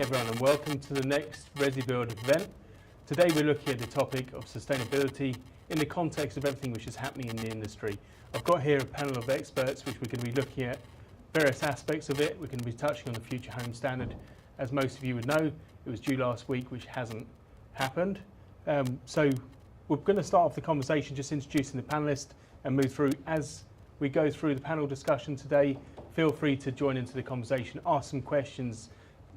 Everyone, and welcome to the next ResiBuild event. Today we're looking at the topic of sustainability in the context of everything which is happening in the industry. I've got here a panel of experts which we're going to be looking at various aspects of it. We're going to be touching on the Future Home Standard. As most of you would know, it was due last week, which hasn't happened. So we're going to start off the conversation just introducing the panelists and move through. As we go through the panel discussion today, feel free to join into the conversation, ask some questions.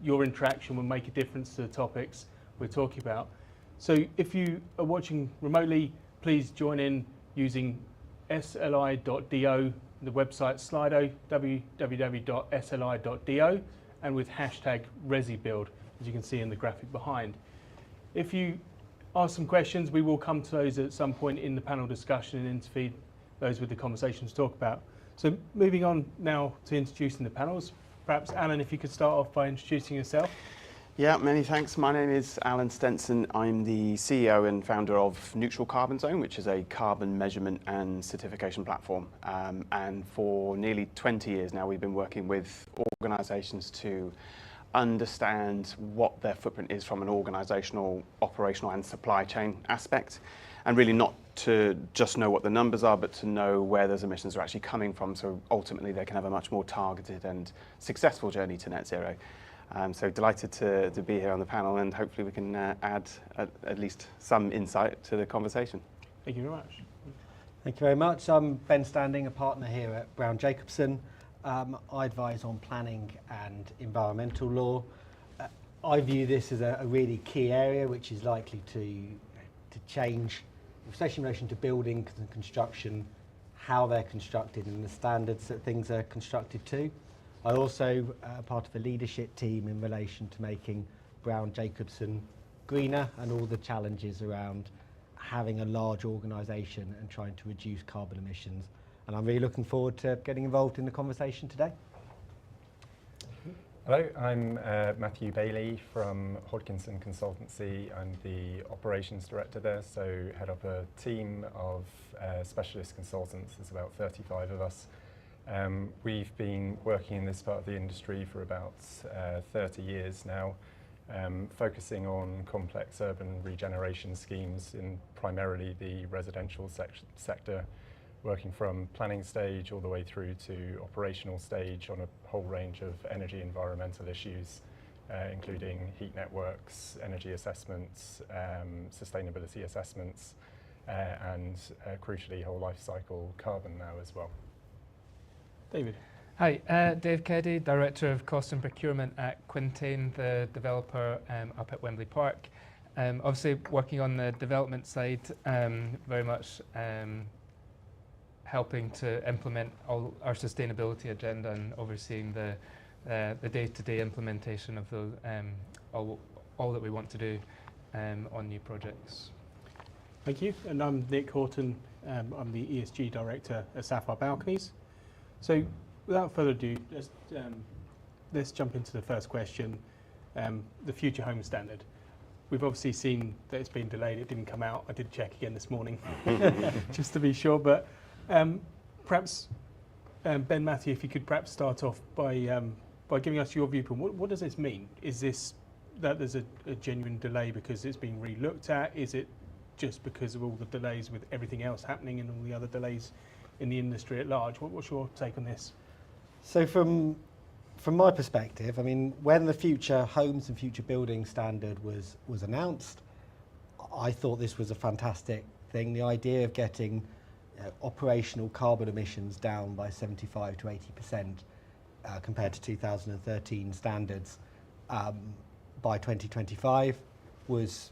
Your interaction will make a difference to the topics we're talking about. So if you are watching remotely, please join in using sli.do, the website Slido, www.sli.do, and with hashtag ResiBuild, as you can see in the graphic behind. If you ask some questions, we will come to those at some point in the panel discussion and interfeed those with the conversation to talk about. So moving on now to introducing the panels. Perhaps, Alan, if you could start off by introducing yourself. Yeah, many thanks. My name is Alan Stenson. I'm the CEO and founder of Neutral Carbon Zone, which is a carbon measurement and certification platform. And for nearly 20 years now, we've been working with organisations to understand what their footprint is from an organisational, operational and supply chain aspect. And really not to just know what the numbers are, but to know where those emissions are actually coming from, so ultimately they can have a much more targeted and successful journey to net zero. So delighted to be here on the panel, and hopefully we can add at least some insight to the conversation. Thank you very much. Thank you very much. I'm Ben Standing, a partner here at Brown Jacobson. I advise on planning and environmental law. I view this as a really key area which is likely to change, especially in relation to buildings and construction, how they're constructed and the standards that things are constructed to. I also part of a leadership team in relation to making Brown Jacobson greener and all the challenges around having a large organisation and trying to reduce carbon emissions. And I'm really looking forward to getting involved in the conversation today. Hello, I'm Matthew Bailey from Hodkinson Consultancy. I'm the operations director there, so head up a team of specialist consultants. There's about 35 of us. We've been working in this part of the industry for about 30 years now, focusing on complex urban regeneration schemes in primarily the residential sector, working from planning stage all the way through to operational stage on a whole range of energy environmental issues, including heat networks, energy assessments, sustainability assessments, and crucially whole life cycle carbon now as well. David. Hi, Dave Keddy, Director of Cost and Procurement at Quintain, the developer up at Wembley Park. Obviously working on the development side, very much helping to implement all our sustainability agenda and overseeing the day-to-day implementation of the, all that we want to do on new projects. Thank you. And I'm Nick Horton. I'm the ESG Director at Sapphire Balconies. So without further ado, let's jump into the first question, the Future Home Standard. We've obviously seen that it's been delayed. It didn't come out. I did check again this morning just to be sure. But perhaps, Ben, Matthew, if you could perhaps start off by giving us your viewpoint. What does this mean? Is this that there's a genuine delay because it's being re-looked at? Is it just because of all the delays with everything else happening and all the other delays in the industry at large? What's your take on this? So from my perspective, I mean, when the Future Homes and Future Building Standard was announced, I thought this was a fantastic thing. The idea of getting operational carbon emissions down by 75 to 80% compared to 2013 standards by 2025 was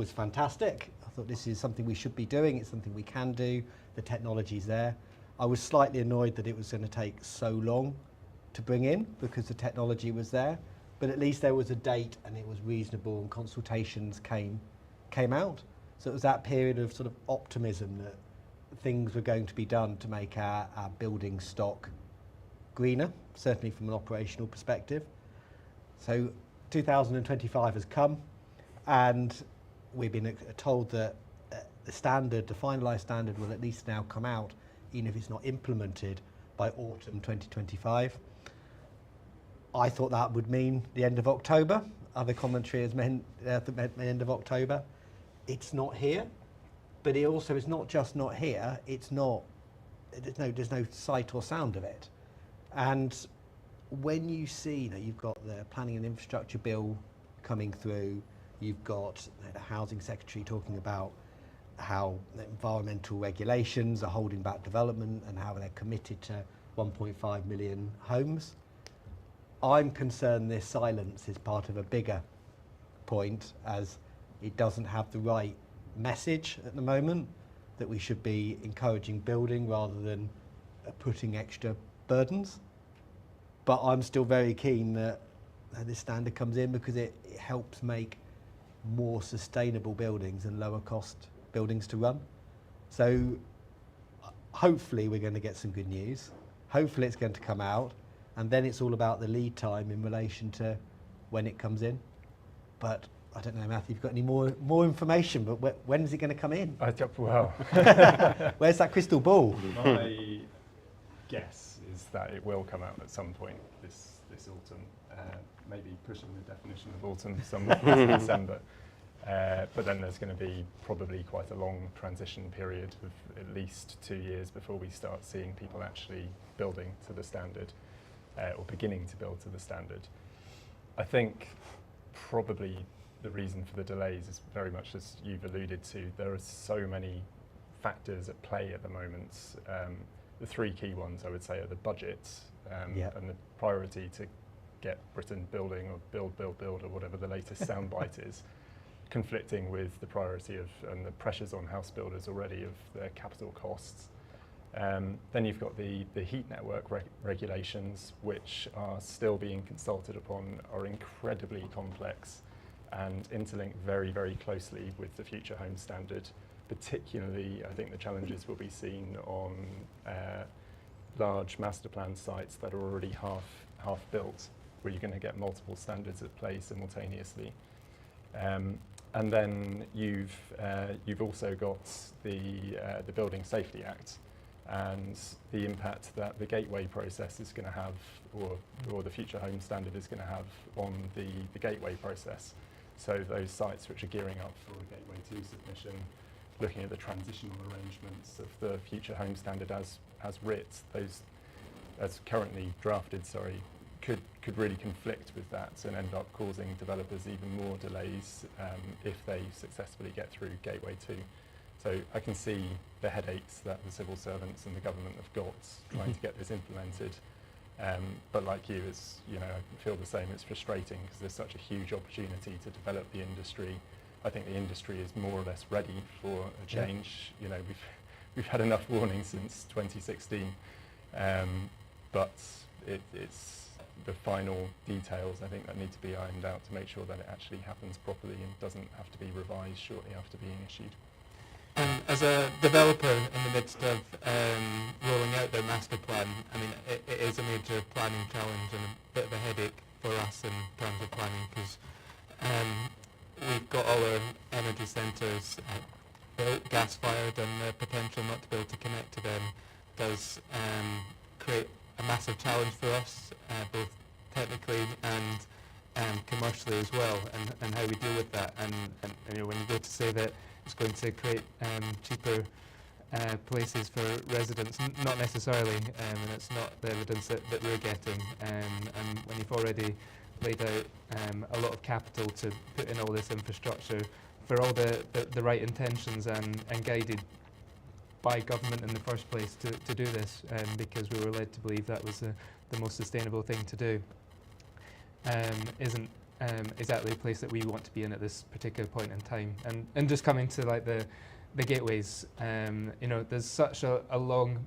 fantastic. I thought this is something we should be doing. It's something we can do. The technology's there. I was slightly annoyed that it was going to take so long to bring in because the technology was there, but at least there was a date and it was reasonable and consultations came out. So it was that period of sort of optimism that things were going to be done to make our building stock greener, certainly from an operational perspective. So 2025 has come and we've been told that the finalised standard will at least now come out, even if it's not implemented, by autumn 2025. I thought that would mean the end of October. other commentary has meant at the end of October. It's not here, but it also is not just not here. It's not. There's no sight or sound of it. And when you see, you've got the planning and infrastructure bill coming through, you've got the housing secretary talking about how the environmental regulations are holding back development and how they're committed to 1.5 million homes. I'm concerned this silence is part of a bigger point, as it doesn't have the right message at the moment, that we should be encouraging building rather than putting extra burdens. But I'm still very keen that this standard comes in, because it helps make more sustainable buildings and lower cost buildings to run. So hopefully we're going to get some good news. Hopefully it's going to come out, and then it's all about the lead time in relation to when it comes in. But I don't know, Matthew, if you've got any more information, but when is it going to come in? Well, Where's that crystal ball? my guess is that it will come out at some point this autumn, maybe pushing the definition of autumn somewhat into December. But then there's going to be probably quite a long transition period of at least 2 years before we start seeing people actually building to the standard, or beginning to build to the standard. I think probably the reason for the delays is very much as you've alluded to. There are so many factors at play at the moment. The three key ones, I would say, are the budget and the priority to get Britain building, or build, or whatever the latest soundbite is, conflicting with the priority of and the pressures on house builders already of their capital costs. Then you've got the heat network regulations, which are still being consulted upon, are incredibly complex and interlink very, very closely with the Future Home Standard. Particularly, I think the challenges will be seen on large master plan sites that are already half built, where you're going to get multiple standards at play simultaneously. And then you've also got the Building Safety Act and the impact that the gateway process is going to have, or the Future Home Standard is going to have on the gateway process. So those sites which are gearing up for a Gateway 2 submission, looking at the transitional arrangements of the Future Home Standard as writ, those as currently drafted, could really conflict with that and end up causing developers even more delays if they successfully get through Gateway 2. So I can see the headaches that the civil servants and the government have got trying to get this implemented. But like you, I feel the same. It's frustrating because there's such a huge opportunity to develop the industry. I think the industry is more or less ready for a change. You know, we've had enough warning since 2016, but it's the final details, I think, that need to be ironed out to make sure that it actually happens properly and doesn't have to be revised shortly after being issued. And as a developer in the midst of rolling out their master plan, I mean, it is a major planning challenge and a bit of a headache for us in terms of planning, because we've got all our energy centres built, gas-fired, and the potential not to be able to connect to them does create a massive challenge for us, both technically and commercially as well, and how we deal with that. And when you go to say that it's going to create cheaper places for residents, not necessarily, and it's not the evidence that we're getting. And when you've already laid out a lot of capital to put in all this infrastructure for all the right intentions and guided by government in the first place to do this, because we were led to believe that was the most sustainable thing to do, isn't exactly the place that we want to be in at this particular point in time. And just coming to like the gateways, there's such a long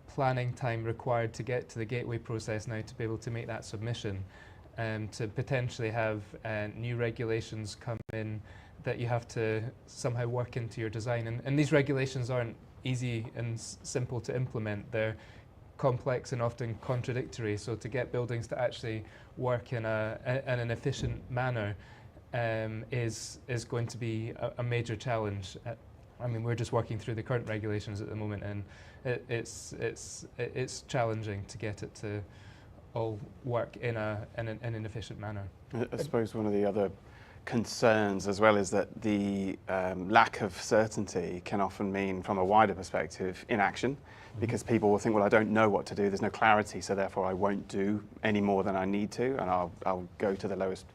planning time required to get to the gateway process now to be able to make that submission, to potentially have new regulations come in that you have to somehow work into your design. And these regulations aren't easy and simple to implement. They're complex and often contradictory. So to get buildings to actually work in an efficient manner is going to be a major challenge. I mean, we're just working through the current regulations at the moment, and it's challenging to get it to all work in an efficient manner. I suppose one of the other concerns as well is that the lack of certainty can often mean, from a wider perspective, inaction, because people will think, well, I don't know what to do, there's no clarity, so therefore I won't do any more than I need to, and I'll go to the lowest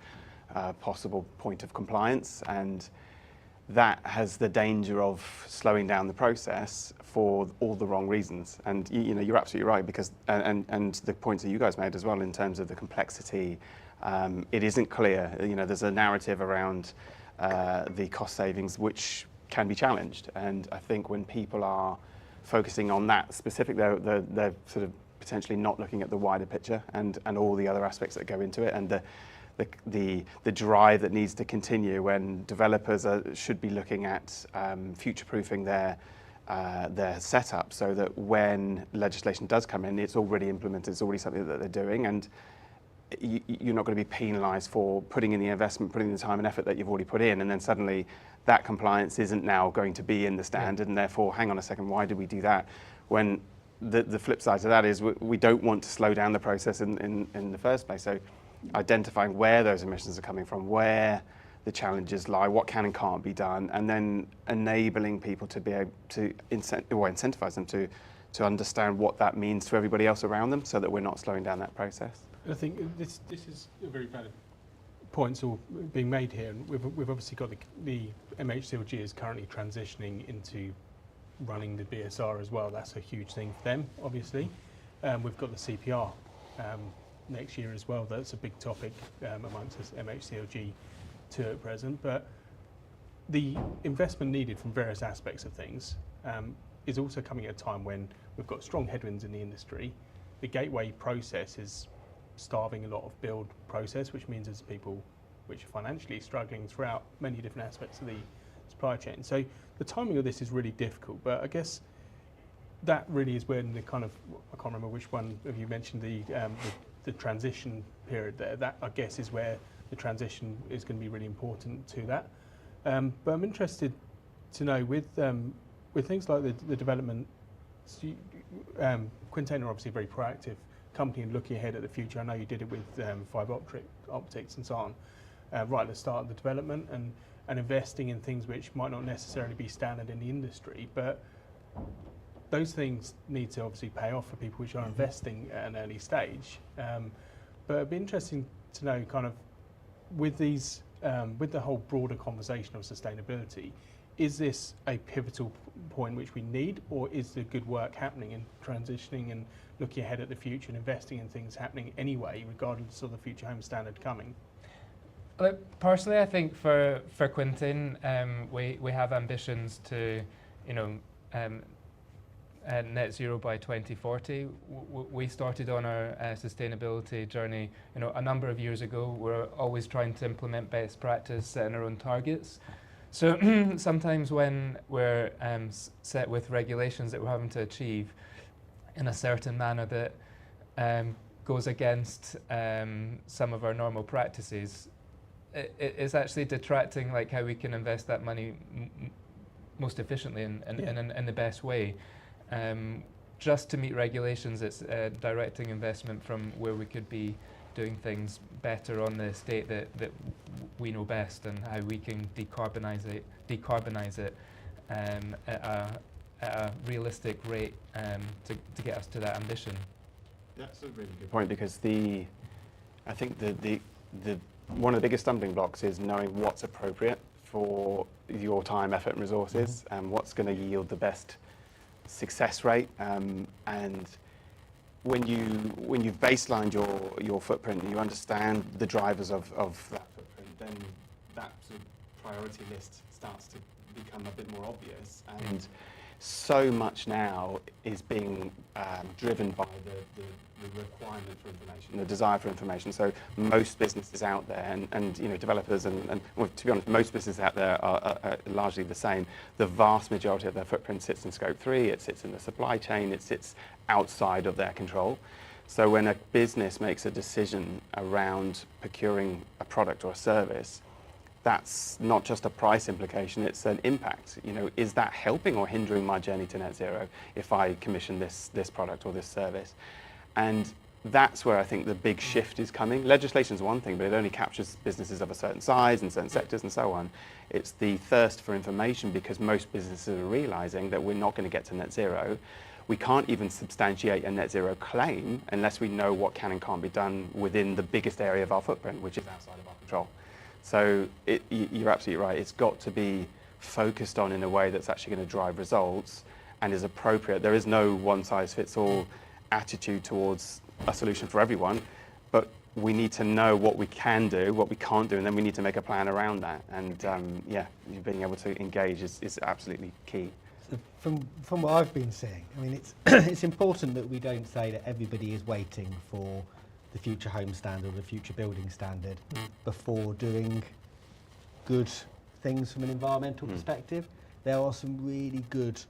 possible point of compliance, and that has the danger of slowing down the process for all the wrong reasons. And you know, you're absolutely right, because and the points that you guys made as well in terms of the complexity, it isn't clear. You know, there's a narrative around the cost savings which can be challenged, and I think when people are focusing on that specific, they're sort of potentially not looking at the wider picture and all the other aspects that go into it, and the drive that needs to continue when developers should be looking at future-proofing their setup, so that when legislation does come in, it's already implemented, it's already something that they're doing, and you're not going to be penalised for putting in the investment, putting in the time and effort that you've already put in, and then suddenly that compliance isn't now going to be in the standard, and therefore, hang on a second, why did we do that? When the flip side to that is we don't want to slow down the process in the first place. So identifying where those emissions are coming from, where the challenges lie, what can and can't be done, and then enabling people to be able to incentivize them to understand what that means to everybody else around them, so that we're not slowing down that process. I think this is a very valid points all being made here. And we've obviously got the MHCLG is currently transitioning into running the BSR as well. That's a huge thing for them, obviously. We've got the CPR next year as well. That's a big topic amongst us MHCLG too at present. But the investment needed from various aspects of things is also coming at a time when we've got strong headwinds in the industry. The gateway process is starving a lot of build process, which means there's people which are financially struggling throughout many different aspects of the supply chain. So the timing of this is really difficult, but I guess that really is when the kind of, I can't remember which one of you mentioned the transition period there. That I guess is where the transition is going to be really important to that. But I'm interested to know with things like the development, Quintain are obviously a very proactive company and looking ahead at the future. I know you did it with fibre optics and so on, right at the start of the development, and investing in things which might not necessarily be standard in the industry, but those things need to obviously pay off for people which are investing at an early stage. But it'd be interesting to know kind of with these, with the whole broader conversation of sustainability, is this a pivotal point which we need, or is the good work happening in transitioning and looking ahead at the future and investing in things happening anyway, regardless of the future home standard coming? Look, personally, I think for Quintain, we have ambitions to, net zero by 2040. We started on our sustainability journey, a number of years ago. We're always trying to implement best practice, setting our own targets. So sometimes when we're set with regulations that we're having to achieve in a certain manner that goes against some of our normal practices, it's actually detracting like how we can invest that money most efficiently and in the best way. Just to meet regulations, it's directing investment from where we could be doing things better on the estate that we know best, and how we can decarbonise it at a realistic rate to get us to that ambition. That's a really good point, because I think the one of the biggest stumbling blocks is knowing what's appropriate for your time, effort and resources, and what's going to yield the best success rate. And when you've baselined your footprint and you understand the drivers of that footprint, then that sort of priority list starts to become a bit more obvious. And so much now is being driven by the requirement for information, the desire for information. So most businesses out there, and developers and well, to be honest, most businesses out there are largely the same. The vast majority of their footprint sits in Scope 3, it sits in the supply chain, it sits outside of their control. So when a business makes a decision around procuring a product or a service, that's not just a price implication, it's an impact. Is that helping or hindering my journey to net zero if I commission this product or this service? And that's where I think the big shift is coming. Legislation is one thing, but it only captures businesses of a certain size and certain sectors and so on. It's the thirst for information, because most businesses are realizing that we're not going to get to net zero. We can't even substantiate a net zero claim unless we know what can and can't be done within the biggest area of our footprint, which is outside of our control. So you're absolutely right. It's got to be focused on in a way that's actually going to drive results and is appropriate. There is no one-size-fits-all attitude towards a solution for everyone, but we need to know what we can do, what we can't do, and then we need to make a plan around that. And yeah, being able to engage is absolutely key. So from what I've been seeing, I mean, it's it's important that we don't say that everybody is waiting for the future home standard or the future building standard before doing good things from an environmental perspective. There are some really good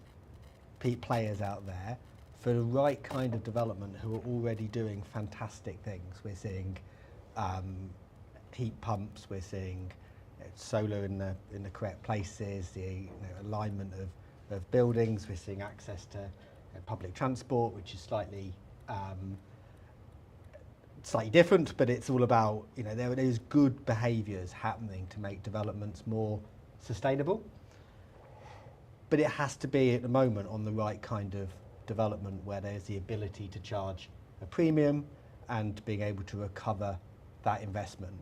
players out there for the right kind of development who are already doing fantastic things. We're seeing heat pumps, we're seeing solar in the correct places, the alignment of buildings, we're seeing access to public transport, which is slightly different, but it's all about, there's good behaviours happening to make developments more sustainable. But it has to be at the moment on the right kind of development where there's the ability to charge a premium and being able to recover that investment.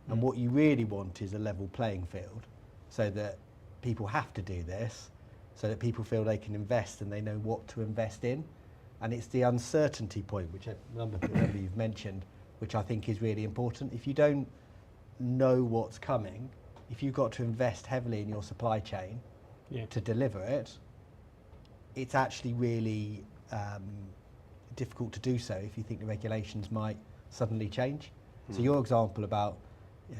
And what you really want is a level playing field, so that people have to do this, so that people feel they can invest and they know what to invest in. And it's the uncertainty point, which a number of you've mentioned, which I think is really important. If you don't know what's coming, if you've got to invest heavily in your supply chain to deliver it, it's actually really difficult to do so if you think the regulations might suddenly change. So your example about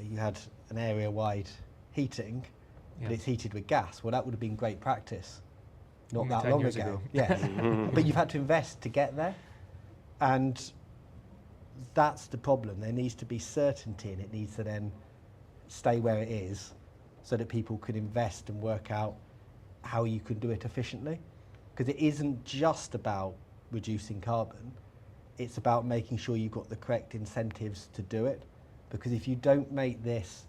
you had an area-wide heating, but it's heated with gas. Well, that would have been great practice not that long ago. Yes, but you've had to invest to get there, and that's the problem. There needs to be certainty, and it needs to then stay where it is, so that people can invest and work out how you can do it efficiently. Because it isn't just about reducing carbon, it's about making sure you've got the correct incentives to do it. Because if you don't make this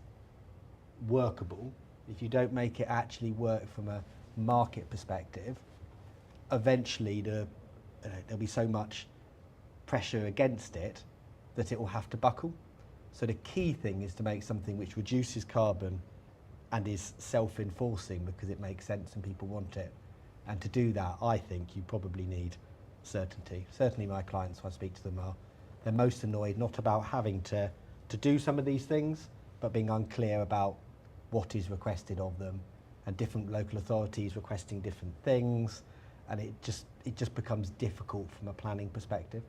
workable, if you don't make it actually work from a market perspective, eventually there'll be so much pressure against it that it will have to buckle. So the key thing is to make something which reduces carbon and is self-enforcing because it makes sense and people want it. And to do that, I think you probably need certainty. Certainly my clients, when I speak to them, they're most annoyed not about having to do some of these things, but being unclear about what is requested of them, and different local authorities requesting different things, and it just becomes difficult from a planning perspective.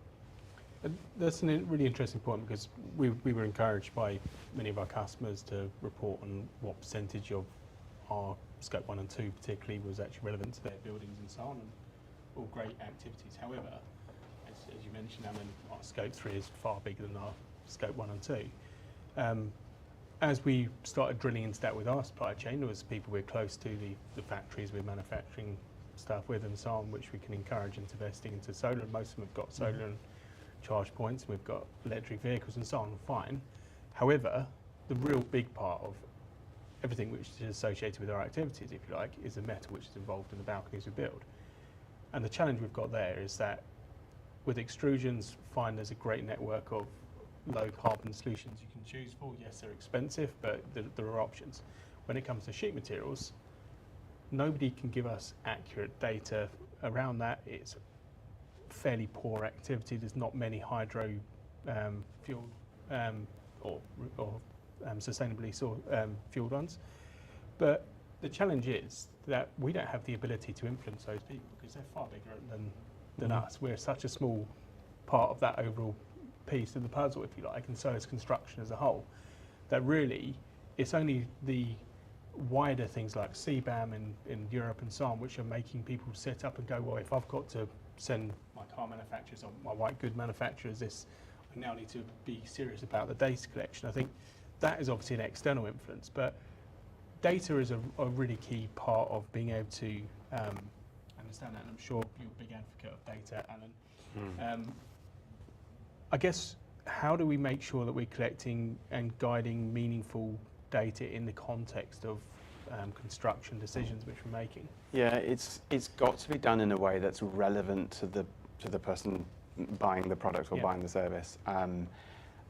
That's a really interesting point, because we were encouraged by many of our customers to report on what percentage of our scope 1 and 2 particularly was actually relevant to their buildings and so on, and all great activities. However, as you mentioned, Alan, our scope 3 is far bigger than our scope 1 and 2. As we started drilling into that with our supply chain, there was people we're close to, the factories we're manufacturing stuff with and so on, which we can encourage into investing into solar. Most of them have got solar and charge points, and we've got electric vehicles and so on, fine. However, the real big part of everything which is associated with our activities, if you like, is the metal which is involved in the balconies we build. And the challenge we've got there is that with extrusions, fine, there's a great network of low carbon solutions you can choose for. Yes, they're expensive, but there are options. When it comes to sheet materials, nobody can give us accurate data around that. It's fairly poor activity. There's not many hydro fueled or sustainably fueled ones. But the challenge is that we don't have the ability to influence those people, because they're far bigger than us. We're such a small part of that overall piece of the puzzle, if you like, and so is construction as a whole, that really it's only the wider things like CBAM in Europe and so on which are making people sit up and go, well, if I've got to send my car manufacturers or my white good manufacturers this, I now need to be serious about the data collection. I think that is obviously an external influence, but data is a really key part of being able to understand that, and I'm sure you're a big advocate of data, Alan. I guess, how do we make sure that we're collecting and guiding meaningful data in the context of construction decisions which we're making? Yeah, it's got to be done in a way that's relevant to the person buying the product or buying the service. And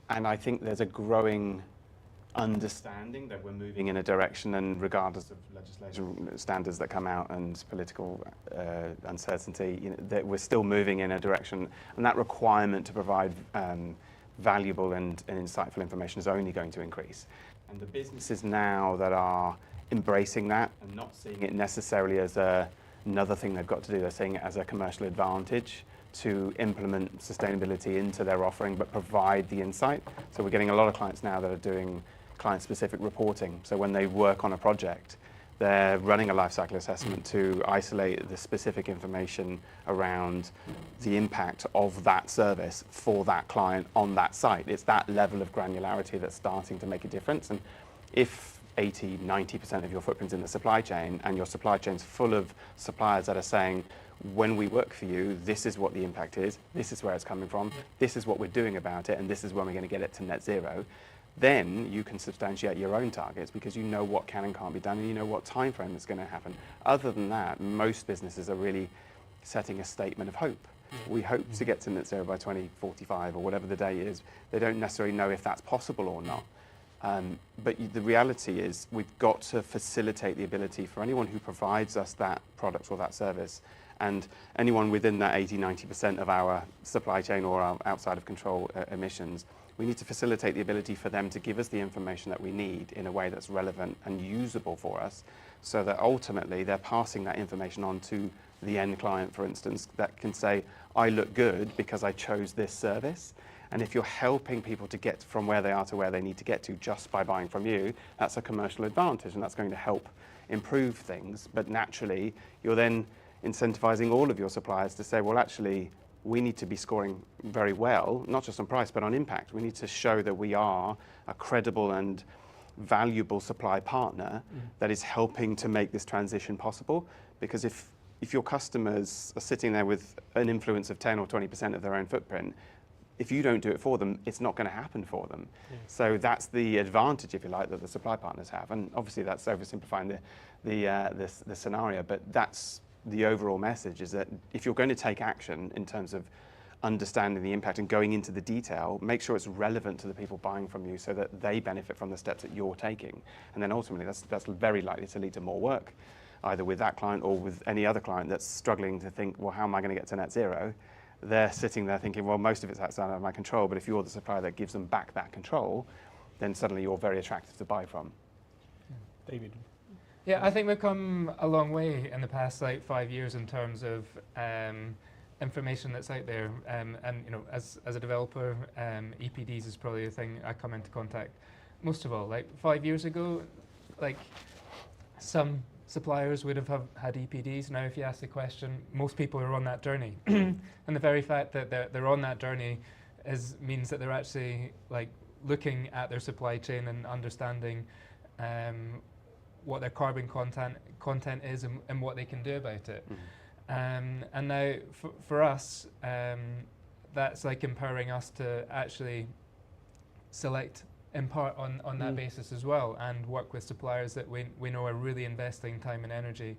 I think there's a growing understanding that we're moving in a direction, and regardless of legislation standards that come out and political uncertainty, you know, that we're still moving in a direction, and that requirement to provide valuable and insightful information is only going to increase. And the businesses now that are embracing that and not seeing it necessarily as another thing they've got to do, they're seeing it as a commercial advantage to implement sustainability into their offering but provide the insight. So we're getting a lot of clients now that are doing client-specific reporting. So when they work on a project, they're running a life cycle assessment to isolate the specific information around the impact of that service for that client on that site. It's that level of granularity that's starting to make a difference. And if 80, 90% of your footprint's in the supply chain, and your supply chain's full of suppliers that are saying, when we work for you, this is what the impact is, this is where it's coming from, this is what we're doing about it, and this is when we're going to get it to net zero, then you can substantiate your own targets because you know what can and can't be done, and you know what time frame is going to happen. Other than that, most businesses are really setting a statement of hope. We hope to get to net zero by 2045 or whatever the date is. They don't necessarily know if that's possible or not. But the reality is we've got to facilitate the ability for anyone who provides us that product or that service, and anyone within that 80, 90% of our supply chain or our outside of control emissions, we need to facilitate the ability for them to give us the information that we need in a way that's relevant and usable for us, so that ultimately they're passing that information on to the end client, for instance, that can say, I look good because I chose this service. And if you're helping people to get from where they are to where they need to get to just by buying from you, that's a commercial advantage, and that's going to help improve things. But naturally, you're then incentivizing all of your suppliers to say, well, actually, we need to be scoring very well, not just on price, but on impact. We need to show that we are a credible and valuable supply partner that is helping to make this transition possible. Because if your customers are sitting there with an influence of 10 or 20% of their own footprint, if you don't do it for them, it's not going to happen for them. So that's the advantage, if you like, that the supply partners have. And obviously that's oversimplifying the scenario, but that's the overall message, is that if you're going to take action in terms of understanding the impact and going into the detail, make sure it's relevant to the people buying from you so that they benefit from the steps that you're taking. And then ultimately that's very likely to lead to more work, either with that client or with any other client that's struggling to think, well, how am I going to get to net zero? They're sitting there thinking, well, most of it's outside of my control, but if you're the supplier that gives them back that control, then suddenly you're very attractive to buy from. David? Yeah, I think we've come a long way in the past 5 years in terms of information that's out there. And you know, as a developer, EPDs is probably the thing I come into contact most of all. 5 years ago, some suppliers would have had EPDs. Now, if you ask the question, most people are on that journey. And the very fact that they're on that journey means that they're actually looking at their supply chain and understanding what their carbon content is and what they can do about it. And now for us, that's empowering us to actually select in part on that basis as well, and work with suppliers that we know are really investing time and energy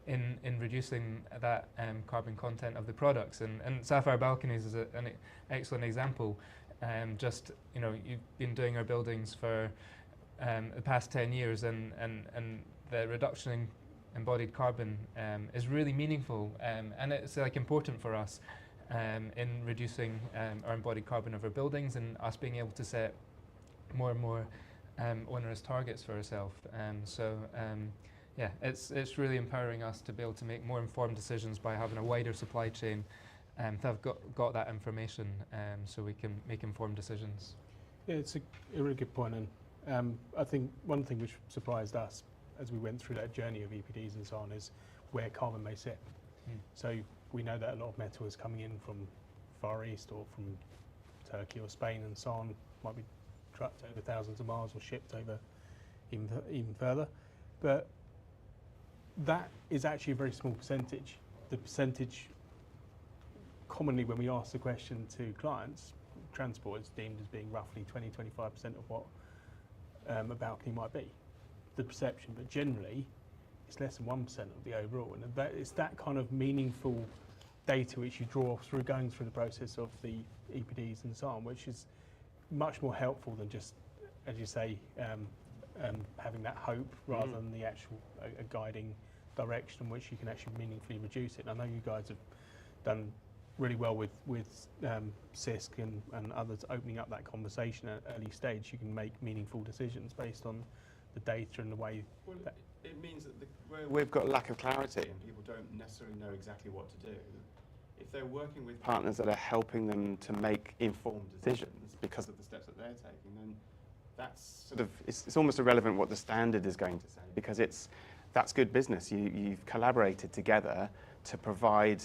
in reducing that carbon content of the products. And Sapphire Balconies is an excellent example. You've been doing our buildings for the past 10 years, and the reduction in embodied carbon is really meaningful, and it's important for us in reducing our embodied carbon of our buildings, and us being able to set more and more onerous targets for ourselves. It's really empowering us to be able to make more informed decisions by having a wider supply chain to have got that information, so we can make informed decisions. Yeah, it's a really good point, and I think one thing which surprised us as we went through that journey of EPDs and so on is where carbon may sit. So we know that a lot of metal is coming in from Far East or from Turkey or Spain and so on, might be trucked over thousands of miles or shipped over even further. But that is actually a very small percentage. The percentage, commonly when we ask the question to clients, transport is deemed as being roughly 20-25% of what a balcony might be, the perception, but generally it's less than 1% of the overall, and it's that kind of meaningful data which you draw through going through the process of the EPDs and so on, which is much more helpful than just, as you say, having that hope rather than the actual a guiding direction in which you can actually meaningfully reduce it. And I know you guys have done really well with CISC and others opening up that conversation at early stage. You can make meaningful decisions based on the data and the way. Well, it means that we've got a lack of clarity and people don't necessarily know exactly what to do. If they're working with partners that are helping them to make informed decisions because of the steps that they're taking, then that's sort of, it's almost irrelevant what the standard is going to say, because that's good business. You've collaborated together to provide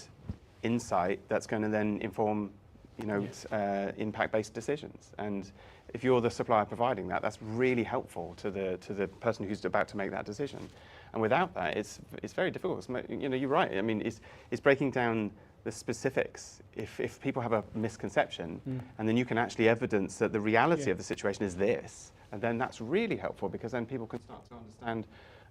insight that's going to then inform, impact-based decisions. And if you're the supplier providing that, that's really helpful to the person who's about to make that decision. And without that, it's very difficult. You're right. I mean, it's breaking down the specifics. If people have a misconception, and then you can actually evidence that the reality of the situation is this, and then that's really helpful, because then people can start to understand,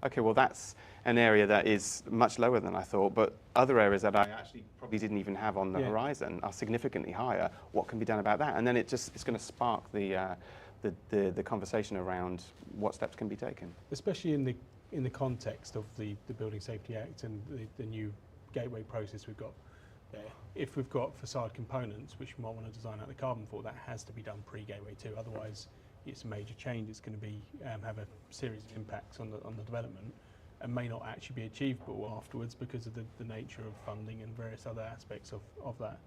okay, well, that's an area that is much lower than I thought, but other areas that I actually probably didn't even have on the horizon are significantly higher. What can be done about that? And then it's going to spark the conversation around what steps can be taken. Especially in the context of the Building Safety Act and the new gateway process we've got there. If we've got facade components which we might want to design out the carbon for, that has to be done pre-gateway too. Otherwise, it's a major change. It's going to be have a series of impacts on the development, and may not actually be achievable afterwards because of the nature of funding and various other aspects of that.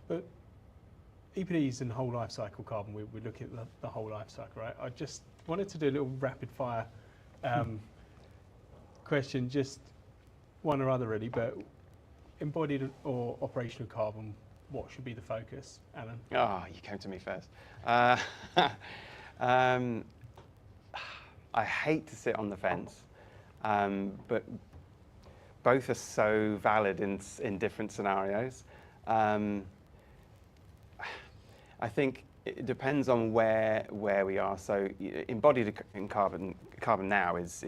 But EPDs and whole life cycle carbon, we're looking at the whole life cycle, right? I just wanted to do a little rapid fire question, just one or other really, but embodied or operational carbon, what should be the focus, Alan? Oh, you came to me first. I hate to sit on the fence, but both are so valid in different scenarios. I think it depends on where we are. So embodied in carbon now is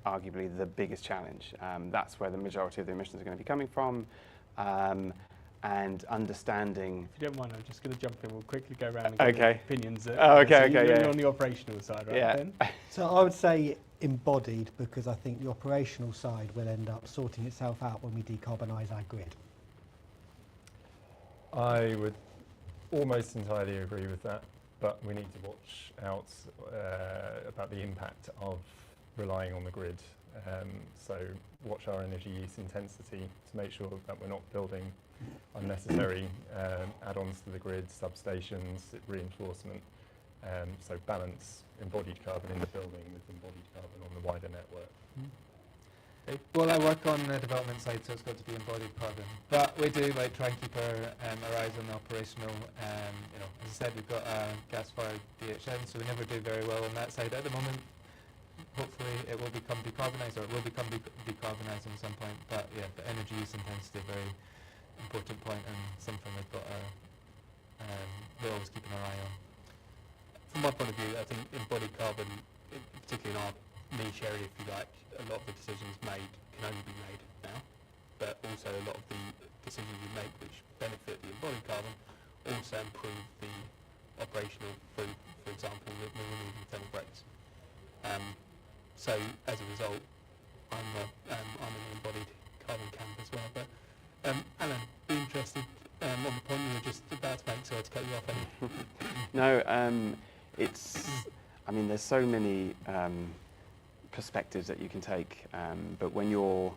arguably the biggest challenge. That's where the majority of the emissions are going to be coming from. And understanding. If you don't mind, I'm just going to jump in. We'll quickly go around and get opinions. Okay, so okay, you're on the operational side, right? Yeah. Ben? So I would say embodied, because I think the operational side will end up sorting itself out when we decarbonise our grid. I would almost entirely agree with that, but we need to watch out about the impact of relying on the grid. So watch our energy use intensity to make sure that we're not building unnecessary add-ons to the grid, substations, reinforcement. So balance embodied carbon in the building with embodied carbon on the wider network. Okay. Well, I work on the development side, so it's got to be embodied carbon. But we do try and keep our eyes on the operational. As I said, we've got a gas-fired DHN, so we never do very well on that side at the moment. Hopefully it will become decarbonised, or it will become decarbonised at some point. But yeah, the energy use intensity is a very important point, and something we've got we're always keeping our eye on. From my point of view, I think embodied carbon, particularly in our niche area, if you like, a lot of the decisions made can only be made now, but also a lot of the decisions we make which benefit the embodied carbon also improve the operational through, for example, the removing thermal breaks. So as a result, I'm in the embodied carbon camp as well. But Alan, be interested on the point you were just about to make, sorry to cut you off. No, there's so many perspectives that you can take, but when you're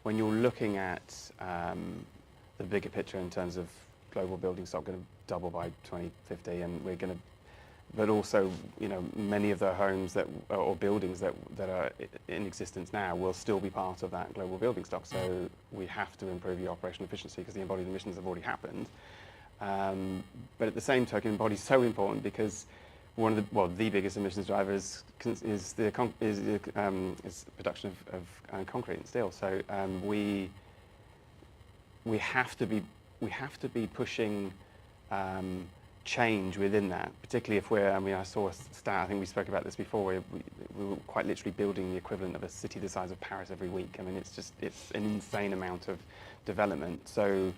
looking at the bigger picture in terms of global building stock going to double by 2050, and we're going to, but also many of the homes or buildings that are in existence now will still be part of that global building stock. So we have to improve the operational efficiency because the embodied emissions have already happened. But at the same token, embodied is so important because the biggest emissions driver is production of concrete and steel. So we have to be pushing change within that, particularly if I mean, I saw a stat, I think we spoke about this before, where we were quite literally building the equivalent of a city the size of Paris every week. I mean, it's an insane amount of development. So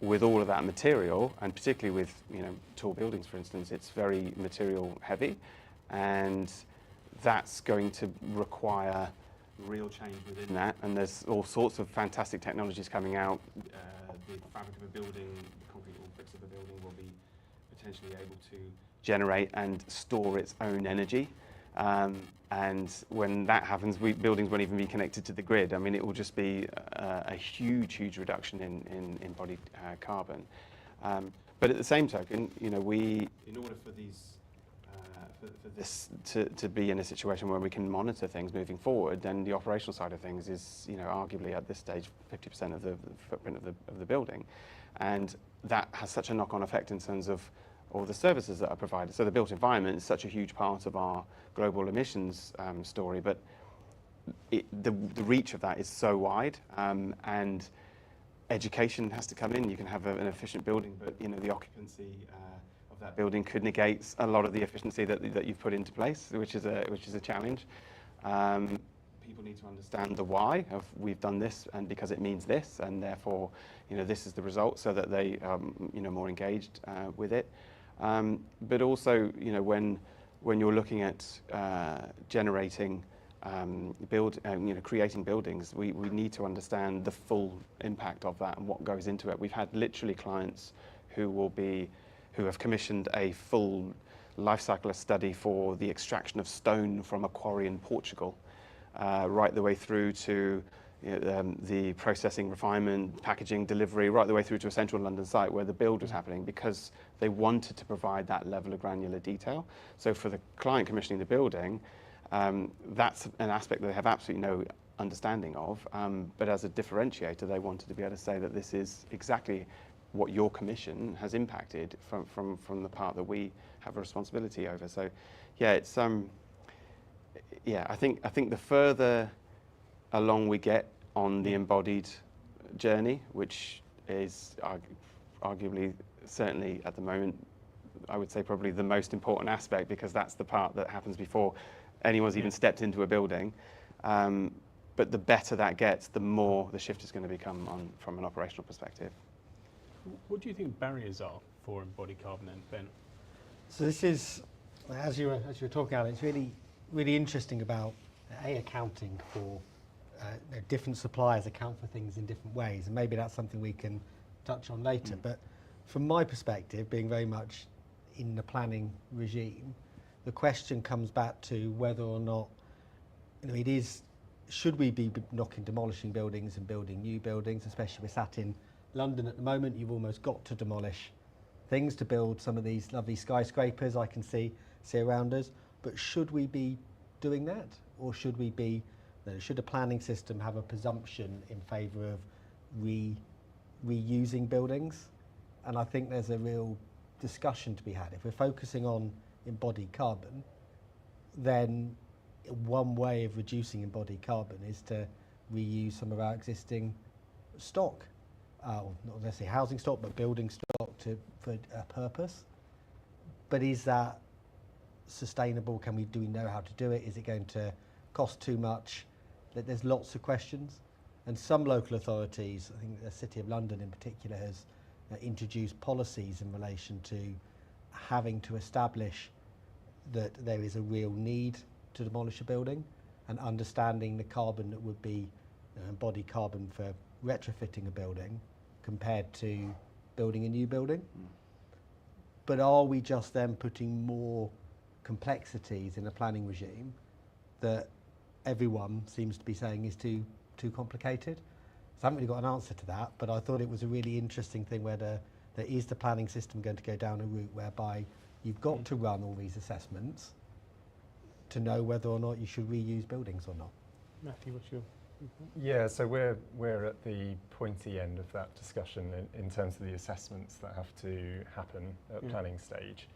with all of that material, and particularly with, you know, tall buildings, for instance, it's very material heavy, and that's going to require real change within that. And there's all sorts of fantastic technologies coming out. The fabric of a building, the concrete or bricks of a building will be potentially able to generate and store its own energy. And when that happens, buildings won't even be connected to the grid. I mean, it will just be a huge reduction in embodied carbon. But at the same token, you know, in order for these for this to be in a situation where we can monitor things moving forward, then the operational side of things is, you know, arguably at this stage 50% of the footprint of the building, and that has such a knock-on effect in terms of all the services that are provided. So the built environment is such a huge part of our global emissions story, but the reach of that is so wide, and education has to come in. You can have an efficient building, but, you know, the occupancy of that building could negate a lot of the efficiency that you've put into place, which is a challenge. People need to understand the why of we've done this, and because it means this, and therefore, you know, this is the result, so that they you know, more engaged with it. But also, you know, when you're looking at generating you know, creating buildings, we need to understand the full impact of that and what goes into it. We've had literally clients who have commissioned a full life cycle study for the extraction of stone from a quarry in Portugal, right the way through to, you know, the processing, refinement, packaging, delivery, right the way through to a central London site where the build was happening, because they wanted to provide that level of granular detail. So for the client commissioning the building, that's an aspect that they have absolutely no understanding of, but as a differentiator, they wanted to be able to say that this is exactly what your commission has impacted from the part that we have a responsibility over. So, yeah, it's yeah, I think the further along we get on the embodied journey, which is arguably, certainly at the moment, I would say probably the most important aspect, because that's the part that happens before anyone's even stepped into a building. But the better that gets, the more the shift is going to become from an operational perspective. What do you think barriers are for embodied carbon then, Ben? So this is, as you were talking about, it's really interesting about accounting for different suppliers account for things in different ways, and maybe that's something we can touch on later. But from my perspective, being very much in the planning regime, the question comes back to whether or not, you know, it is, should we be demolishing buildings and building new buildings, especially we're sat in London at the moment. You've almost got to demolish things to build some of these lovely skyscrapers I can see around us. But should we be doing that, or should we be, should a planning system have a presumption in favour of reusing buildings? And I think there's a real discussion to be had. If we're focusing on embodied carbon, then one way of reducing embodied carbon is to reuse some of our existing stock. Not necessarily housing stock, but building stock for a purpose. But is that sustainable? Do we know how to do it? Is it going to cost too much? There's lots of questions. And some local authorities, I think the City of London in particular, has introduced policies in relation to having to establish that there is a real need to demolish a building, and understanding the carbon that would be embodied carbon for retrofitting a building compared to building a new building. But are we just then putting more complexities in a planning regime that everyone seems to be saying is too complicated? So I haven't really got an answer to that, but I thought it was a really interesting thing where is the planning system going to go down a route whereby you've got to run all these assessments to know whether or not you should reuse buildings or not. Matthew, what's your... Yeah, so we're at the pointy end of that discussion in terms of the assessments that have to happen at planning stage,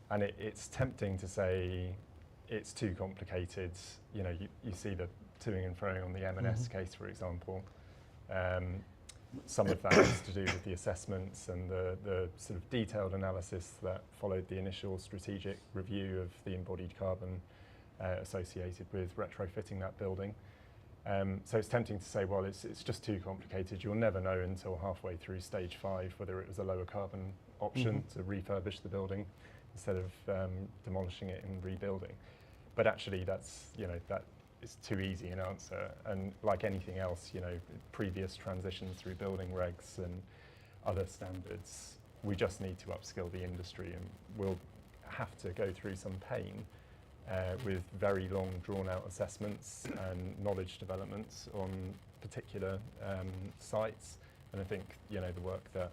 and it's tempting to say it's too complicated. You know, you see the toing and froing on the M&S case, for example, some of that is to do with the assessments and the sort of detailed analysis that followed the initial strategic review of the embodied carbon associated with retrofitting that building. So it's tempting to say, well, it's just too complicated. You'll never know until halfway through stage 5 whether it was a lower carbon option to refurbish the building instead of demolishing it and rebuilding. But actually, that's, that is too easy an answer. And like anything else, previous transitions through building regs and other standards, we just need to upskill the industry, and we'll have to go through some pain with very long, drawn-out assessments and knowledge developments on particular sites. And I think, the work that,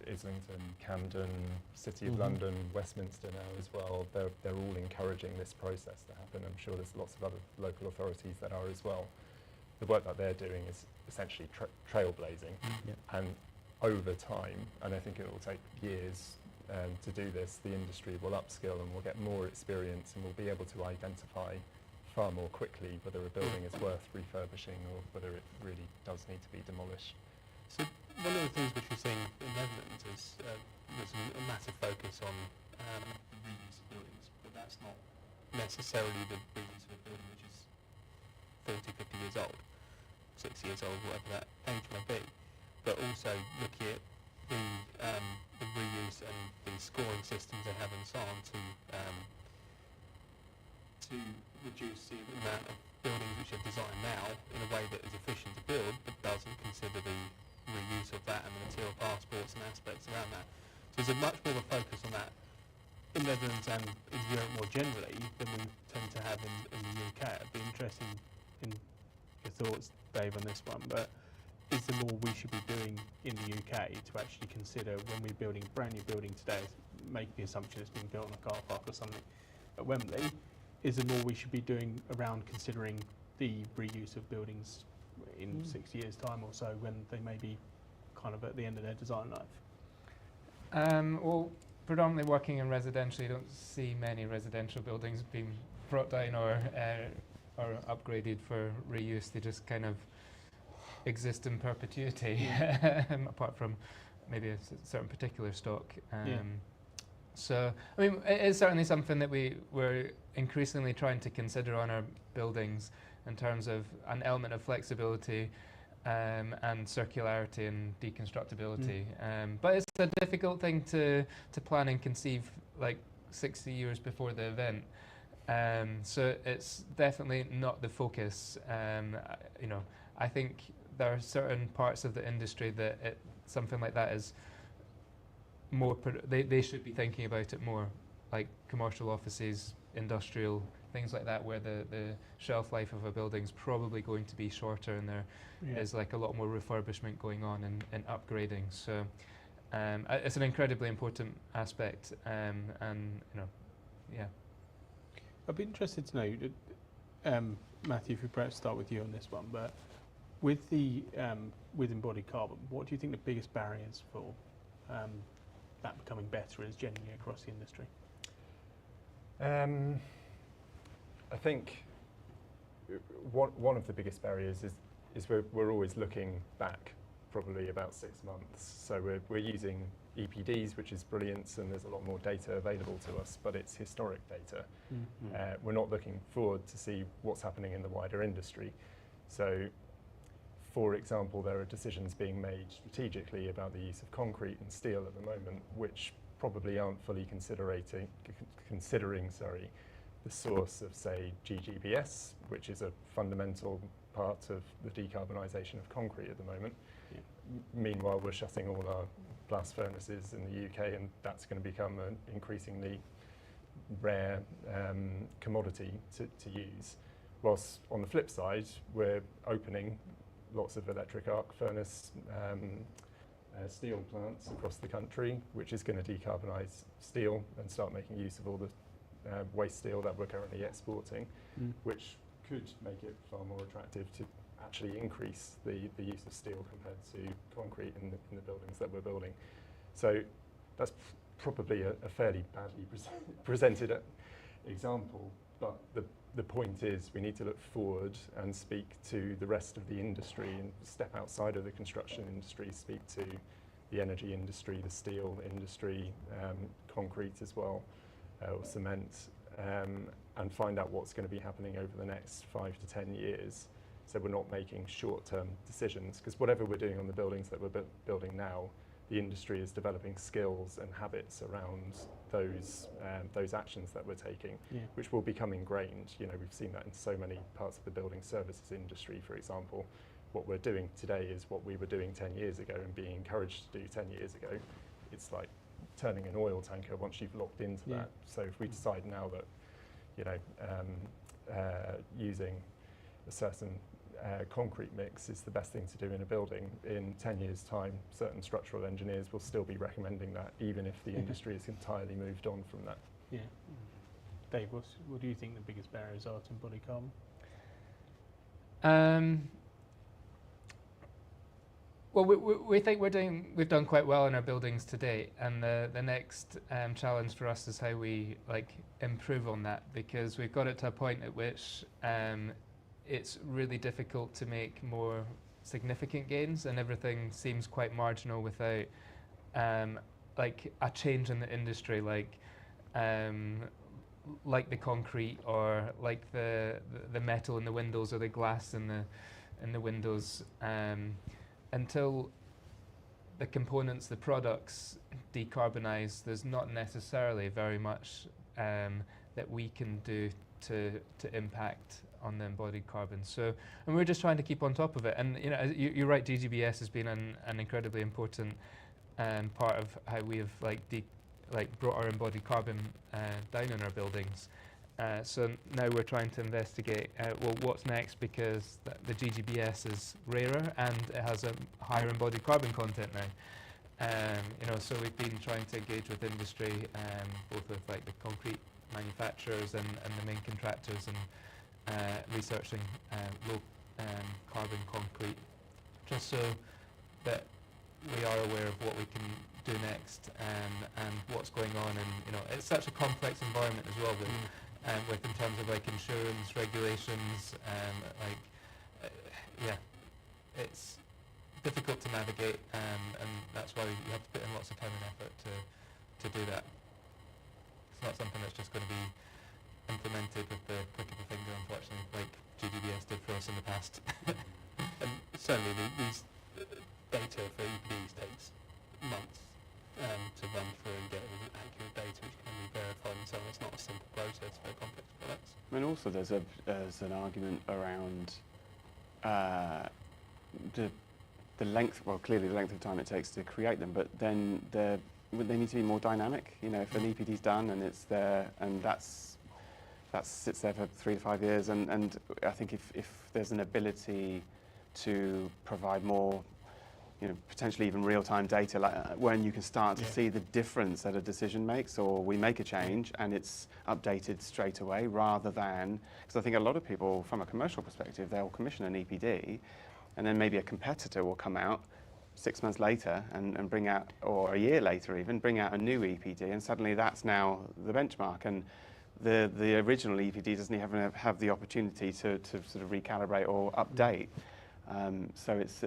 Islington, Camden, City of London, Westminster now as well, they're all encouraging this process to happen. I'm sure there's lots of other local authorities that are as well. The work that they're doing is essentially trailblazing. And over time, and I think it will take years to do this, the industry will upskill and will get more experience, and we'll be able to identify far more quickly whether a building is worth refurbishing or whether it really does need to be demolished. So one of the things which we're seeing in the Netherlands is there's a massive focus on the reuse of buildings, but that's not necessarily the reuse of a building which is 40, 50 years old, 60 years old, whatever that age may be, but also looking at the reuse and the scoring systems they have and so on to reduce the amount of buildings which are designed now in a way that is efficient to build but doesn't consider the reuse of that and the material passports and aspects around that. So there's a much more of a focus on that in the Netherlands and in Europe more generally than we tend to have in the UK. I'd be interested in your thoughts, Dave, on this one, but is there more we should be doing in the UK to actually consider when we're building a brand new building today, make the assumption it's being built on a car park or something at Wembley, is there more we should be doing around considering the reuse of buildings in 6 years' time or so when they may be kind of at the end of their design life? Well, predominantly working in residential, you don't see many residential buildings being brought down or upgraded for reuse. They just kind of exist in perpetuity, apart from maybe a certain particular stock. So, I mean, it is certainly something that we're increasingly trying to consider on our buildings in terms of an element of flexibility and circularity and deconstructibility. But it's a difficult thing to plan and conceive like 60 years before the event. So it's definitely not the focus. I think there are certain parts of the industry that something like that is more, they should be thinking about it more, like commercial offices, industrial, things like that, where the shelf life of a building is probably going to be shorter, and there is like a lot more refurbishment going on and upgrading. So it's an incredibly important aspect, and I'd be interested to know, Matthew, if we perhaps start with you on this one, but with with embodied carbon, what do you think the biggest barriers for that becoming better is generally across the industry? I think one of the biggest barriers is we're always looking back, probably about 6 months. So we're using EPDs, which is brilliant, and there's a lot more data available to us, but it's historic data. We're not looking forward to see what's happening in the wider industry. So, for example, there are decisions being made strategically about the use of concrete and steel at the moment, which probably aren't fully considering the source of, say, GGBS, which is a fundamental part of the decarbonisation of concrete at the moment. Meanwhile, we're shutting all our blast furnaces in the UK, and that's going to become an increasingly rare commodity to use. Whilst on the flip side, we're opening lots of electric arc furnace steel plants across the country, which is going to decarbonise steel and start making use of all the waste steel that we're currently exporting, which could make it far more attractive to actually increase the use of steel compared to concrete in the buildings that we're building. So that's probably a fairly badly presented example, but the point is we need to look forward and speak to the rest of the industry and step outside of the construction industry, speak to the energy industry, the steel industry, concrete as well, or cement, and find out what's going to be happening over the next 5 to 10 years. So we're not making short-term decisions, because whatever we're doing on the buildings that we're building now, the industry is developing skills and habits around those actions that we're taking, which will become ingrained. You know, we've seen that in so many parts of the building services industry, for example. What we're doing today is what we were doing 10 years ago and being encouraged to do 10 years ago. It's like turning an oil tanker once you've locked into that. So if we decide now that, you know, using a certain concrete mix is the best thing to do in a building, in 10 years' time, certain structural engineers will still be recommending that, even if the industry has entirely moved on from that. Yeah. Dave, what do you think the biggest barriers are to embodied carbon? Well, we think we've done quite well in our buildings to date, and the next challenge for us is how we improve on that, because we've got it to a point at which it's really difficult to make more significant gains, and everything seems quite marginal without a change in the industry, like the concrete, or like the metal in the windows, or the glass in the windows. Until the components, the products decarbonise, there's not necessarily very much that we can do to impact on the embodied carbon. So, and we're just trying to keep on top of it. And you know, you're right, GGBS has been an incredibly important part of how we have brought our embodied carbon down in our buildings. So now we're trying to investigate well, what's next, because the GGBS is rarer and it has a higher embodied carbon content now. You know, so we've been trying to engage with industry, both with the concrete manufacturers and the main contractors, and researching low carbon concrete, just so that we are aware of what we can do next, and what's going on. And you know, it's such a complex environment as well, with in terms of insurance regulations, it's difficult to navigate, and that's why you have to put in lots of time and effort to do that. It's not something that's just going to be implemented with the click of a finger, unfortunately, like GGBS did for us in the past. And certainly these data for EPDs takes months to run through and get accurate data which can be verified, and so it's not a simple process for complex products. I mean, also there's an argument around the length. Well, clearly the length of time it takes to create them, but then they need to be more dynamic. You know, if an EPD's done and it's there, and that sits there for 3 to 5 years, and I think if there's an ability to provide more, you know, potentially even real-time data, when you can start to see the difference that a decision makes, or we make a change and it's updated straight away, rather than, because I think a lot of people, from a commercial perspective, they'll commission an EPD, and then maybe a competitor will come out 6 months later and bring out, or a year later even, bring out a new EPD, and suddenly that's now the benchmark, and the original EPD doesn't even have the opportunity to sort of recalibrate or update. So it's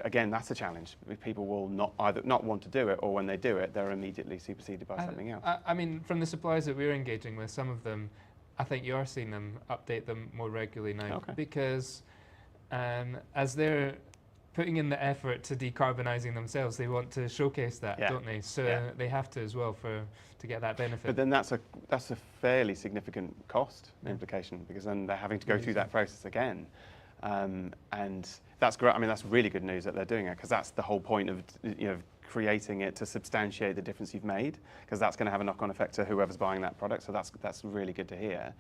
again, that's a challenge. People will either not want to do it, or when they do it, they're immediately superseded by something else. I mean, from the suppliers that we're engaging with, some of them, I think you are seeing them update them more regularly now, because as they're putting in the effort to decarbonising themselves, they want to showcase that, don't they? So they have to as well to get that benefit. But then that's a fairly significant cost implication, because then they're having to go through that process again. And that's great. I mean, that's really good news that they're doing it, because that's the whole point of, you know, creating it, to substantiate the difference you've made, because that's going to have a knock-on effect to whoever's buying that product. So that's really good to hear.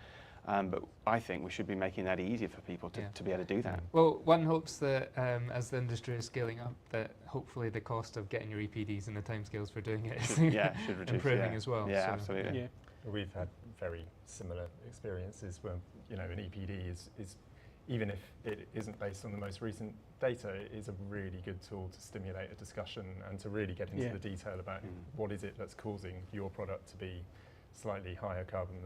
But I think we should be making that easier for people to be able to do that. Well, one hopes that as the industry is scaling up, that hopefully the cost of getting your EPDs and the timescales for doing it is should reduce, improving as well. Yeah, so, absolutely. Yeah. We've had very similar experiences where, you know, an EPD is even if it isn't based on the most recent data, it is a really good tool to stimulate a discussion and to really get into the detail about what is it that's causing your product to be slightly higher carbon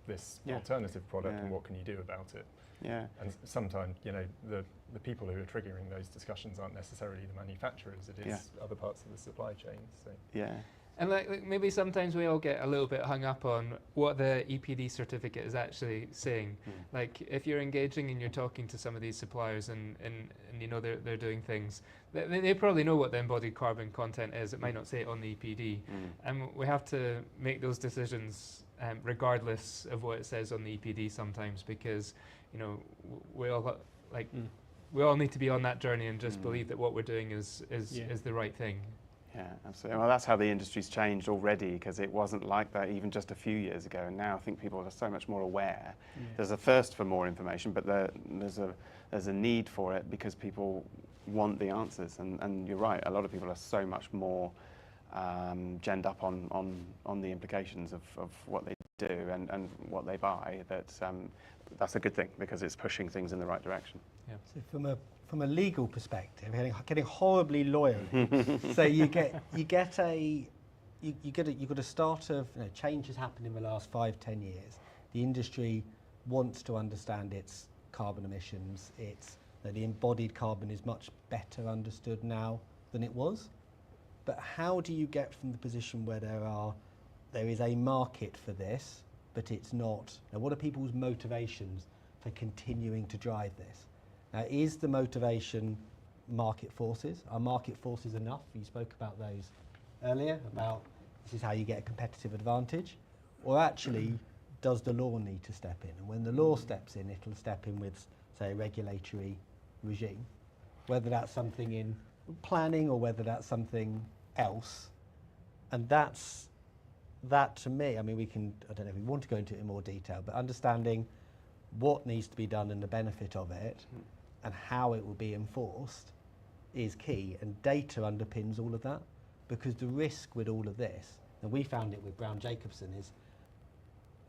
this Yeah. alternative product, and Yeah. what can you do about it? Yeah. And sometimes, the people who are triggering those discussions aren't necessarily the manufacturers, it is other parts of the supply chain. So Yeah. And like maybe sometimes we all get a little bit hung up on what the EPD certificate is actually saying. Like if you're engaging and you're talking to some of these suppliers and you know they're doing things, they probably know what the embodied carbon content is. It might not say it on the EPD. And we have to make those decisions regardless of what it says on the EPD sometimes, because we all we all need to be on that journey and just believe that what we're doing is the right thing. Yeah, absolutely. Well, that's how the industry's changed already, because it wasn't like that even just a few years ago. And now I think people are so much more aware. Yeah. There's a thirst for more information, but there's a need for it because people want the answers. And you're right, a lot of people are so much more genned up on the implications of what they do and what they buy, that's a good thing, because it's pushing things in the right direction. Yeah. So from a legal perspective, getting horribly lawyerly. So you've got a start of change has happened in the last 5-10 years. The industry wants to understand its carbon emissions. The embodied carbon is much better understood now than it was. But how do you get from the position where there is a market for this, but it's not? Now, what are people's motivations for continuing to drive this? Now, is the motivation market forces? Are market forces enough? You spoke about those earlier, about this is how you get a competitive advantage. Or actually, does the law need to step in? And when the law steps in, it'll step in with, say, a regulatory regime. Whether that's something in planning or whether that's something else. And that to me, I mean, I don't know if we want to go into it in more detail, but understanding what needs to be done and the benefit of it and how it will be enforced is key, and data underpins all of that, because the risk with all of this, and we found it with Brown Jacobson, is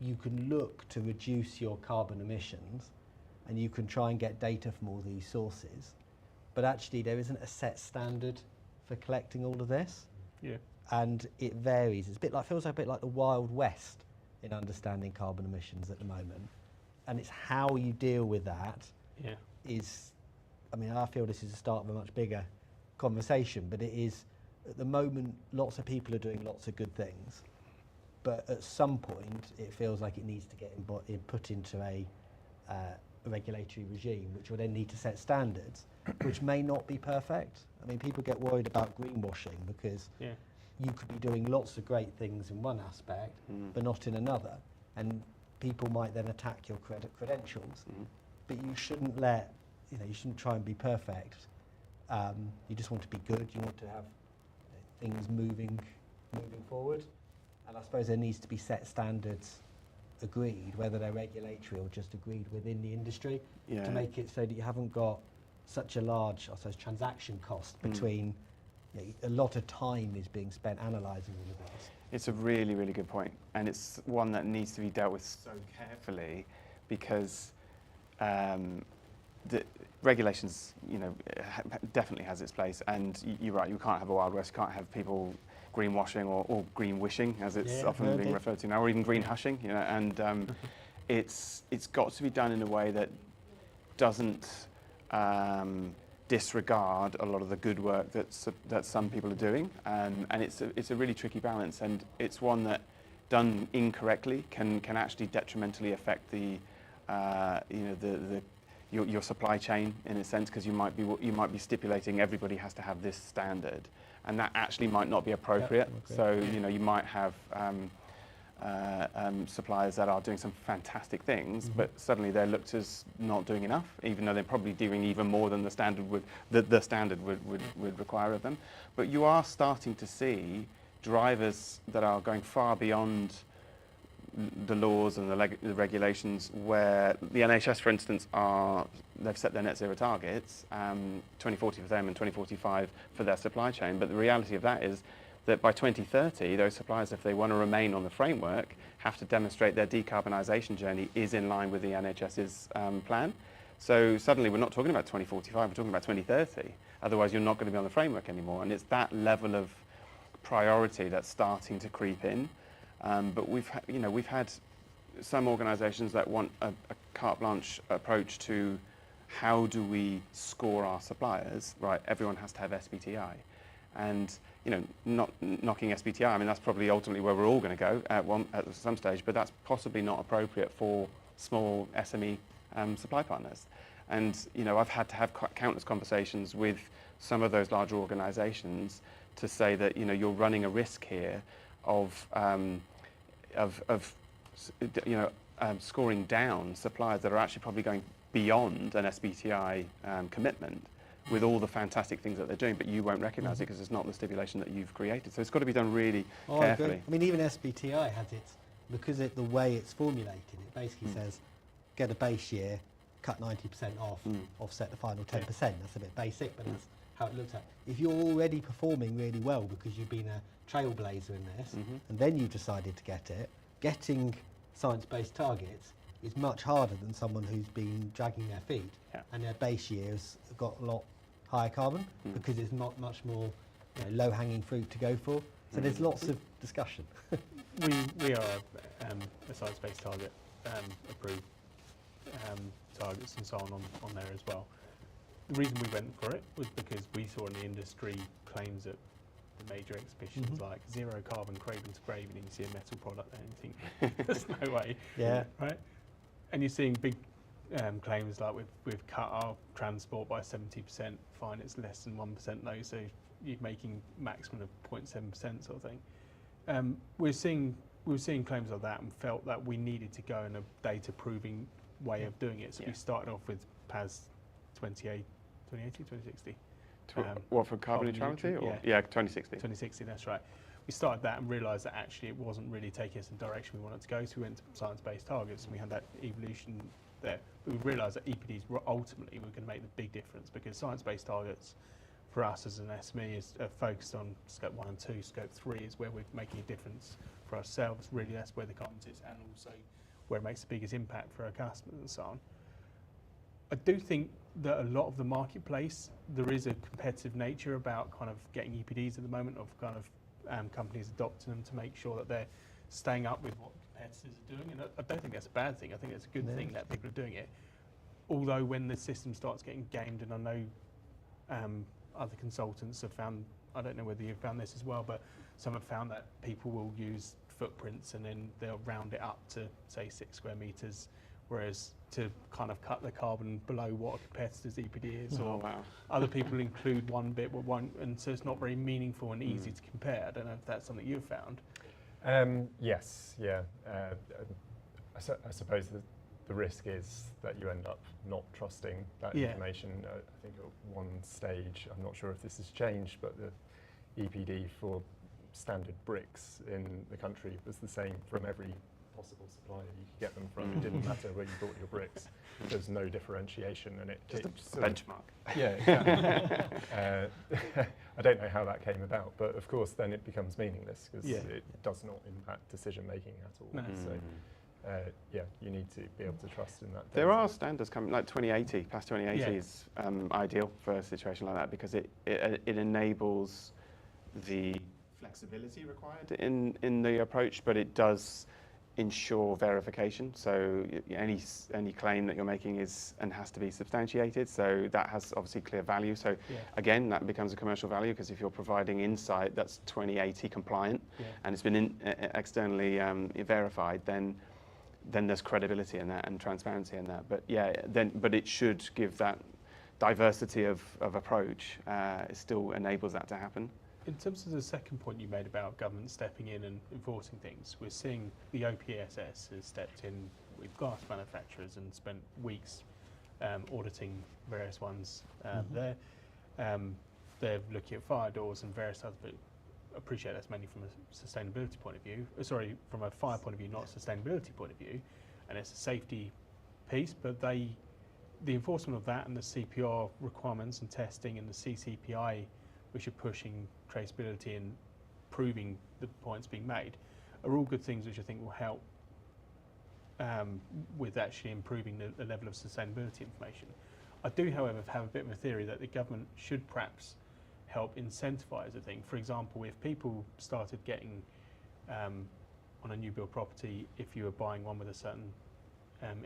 you can look to reduce your carbon emissions and you can try and get data from all these sources, but actually there isn't a set standard for collecting all of this. Yeah. And it varies. It's feels like a bit like the Wild West in understanding carbon emissions at the moment. And it's how you deal with that is, I mean, I feel this is the start of a much bigger conversation, but it is, at the moment, lots of people are doing lots of good things. But at some point, it feels like it needs to get put into a regulatory regime, which will then need to set standards, which may not be perfect. I mean, people get worried about greenwashing because you could be doing lots of great things in one aspect, but not in another. And people might then attack your credentials, but you shouldn't you shouldn't try and be perfect. You just want to be good. You want to have things moving forward. And I suppose there needs to be set standards agreed, whether they're regulatory or just agreed within the industry, to make it so that you haven't got such a large, I suppose, transaction cost between. A lot of time is being spent analysing all of this. It's a really, really good point, and it's one that needs to be dealt with so carefully, because the regulations, definitely has its place. And you're right, you can't have a Wild West. You can't have people greenwashing or green wishing, as it's often being referred to now, or even green hushing. And it's got to be done in a way that doesn't disregard a lot of the good work that some people are doing, and it's a really tricky balance, and it's one that, done incorrectly, can actually detrimentally affect your supply chain, in a sense, because you might be stipulating everybody has to have this standard, and that actually might not be appropriate. So you might have suppliers that are doing some fantastic things, but suddenly they're looked as not doing enough, even though they're probably doing even more than the standard would require of them. But you are starting to see drivers that are going far beyond the laws and the regulations, where the NHS, for instance, they've set their net zero targets, 2040 for them and 2045 for their supply chain. But the reality of that is that by 2030, those suppliers, if they want to remain on the framework, have to demonstrate their decarbonisation journey is in line with the NHS's plan. So suddenly we're not talking about 2045, we're talking about 2030. Otherwise, you're not going to be on the framework anymore. And it's that level of priority that's starting to creep in. But we've had some organisations that want a carte blanche approach to how do we score our suppliers, right? Everyone has to have SBTI. And, you know, not knocking SBTI, I mean, that's probably ultimately where we're all going to go at some stage, but that's possibly not appropriate for small SME supply partners. And, you know, I've had to have countless conversations with some of those larger organisations to say that, you know, you're running a risk here of scoring down suppliers that are actually probably going beyond an SBTI commitment with all the fantastic things that they're doing, but you won't recognise it because it's not the stipulation that you've created. So it's got to be done really carefully. I mean, even SBTI has its, because the way it's formulated, it basically says, get a base year, cut 90% off, offset the final 10%. That's a bit basic, but that's how it looks at. If you're already performing really well because you've been a trailblazer in this, and then you've decided to get it, getting science-based targets is much harder than someone who's been dragging their feet and their base years have got a lot higher carbon because it's not much more low-hanging fruit to go for. So there's lots of discussion. We are a science-based target approved targets and so on there as well. The reason we went for it was because we saw in the industry claims at the major exhibitions like zero carbon cradle to grave, and you see a metal product there and you think there's no way. Yeah. Right? And you're seeing big claims like we've cut our transport by 70%, fine, it's less than 1% though, so you're making maximum of 0.7% sort of thing. We were seeing claims like that and felt that we needed to go in a data proving way of doing it. So we started off with PAS 2080, 2060. What, for carbon neutrality? Or? Yeah, 2060. 2060, that's right. We started that and realised that actually it wasn't really taking us in the direction we wanted to go, so we went to science-based targets and we had that evolution there. But we realised that EPDs were ultimately going to make the big difference, because science-based targets for us as an SME is focused on scope 1 and 2. Scope 3 is where we're making a difference for ourselves. Really, that's where the carbon sits, and also where it makes the biggest impact for our customers and so on. I do think that a lot of the marketplace, there is a competitive nature about kind of getting EPDs at the moment, of kind of companies adopting them to make sure that they're staying up with what competitors are doing. And I don't think that's a bad thing. I think it's a good thing that people are doing it. Although when the system starts getting gamed, and I know other consultants have found, I don't know whether you've found this as well, but some have found that people will use footprints and then they'll round it up to say 6 square metres, whereas to kind of cut the carbon below what a competitor's EPD is, or other people include one bit but won't, and so it's not very meaningful and easy to compare. I don't know if that's something you've found. Yes, yeah. I suppose the risk is that you end up not trusting that information. I think at one stage, I'm not sure if this has changed, but the EPD for standard bricks in the country was the same from every possible supplier you could get them from. It didn't matter where you bought your bricks. There's no differentiation, and it just a benchmark. Yeah, exactly. I don't know how that came about, but of course then it becomes meaningless because it does not impact decision making at all. No. So you need to be able to trust in that. There are standards coming, like 2080. PAS 2080 is ideal for a situation like that, because it enables the flexibility required in the approach, but it does ensure verification. So any claim that you're making is and has to be substantiated. So that has obviously clear value. So again, that becomes a commercial value, because if you're providing insight that's 2080 compliant and it's been externally verified, then there's credibility in that and transparency in that. But it should give that diversity of approach. It still enables that to happen. In terms of the second point you made about government stepping in and enforcing things, we're seeing the OPSS has stepped in with glass manufacturers and spent weeks auditing various ones there. They're looking at fire doors and various others, but I appreciate that's mainly from a sustainability point of view. Sorry, from a fire point of view, not a sustainability point of view, and it's a safety piece. But the enforcement of that and the CPR requirements and testing and the CCPI, which are pushing traceability and proving the points being made, are all good things which I think will help with actually improving the level of sustainability information. I do, however, have a bit of a theory that the government should perhaps help incentivise a thing. For example, if people started getting on a new build property if you were buying one with a certain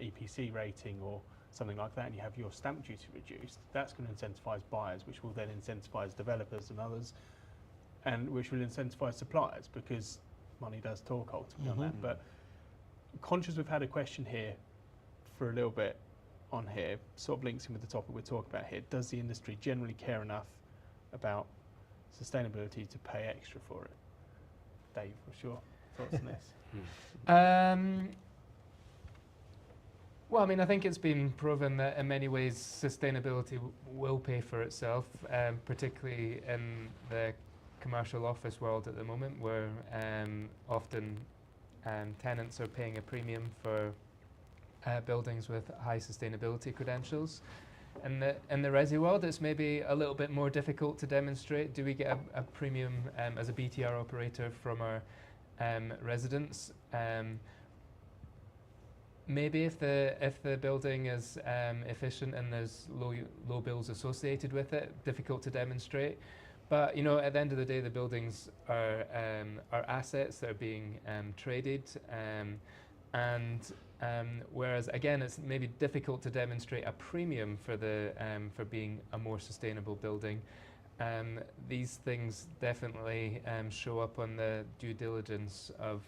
EPC rating or something like that, and you have your stamp duty reduced. That's going to incentivise buyers, which will then incentivise developers and others, and which will incentivise suppliers, because money does talk ultimately on that. But conscious we've had a question here for a little bit on here, sort of links in with the topic we're talking about here. Does the industry generally care enough about sustainability to pay extra for it? Dave, what's your thoughts on this? Well, I mean, I think it's been proven that in many ways sustainability will pay for itself, particularly in the commercial office world at the moment, where often tenants are paying a premium for buildings with high sustainability credentials. In the resi world, it's maybe a little bit more difficult to demonstrate. Do we get a premium as a BTR operator from our residents? Maybe if the building is efficient and there's low bills associated with it, difficult to demonstrate. But you know, at the end of the day, the buildings are assets that are being traded, and whereas again, it's maybe difficult to demonstrate a premium for for being a more sustainable building. These things definitely show up on the due diligence of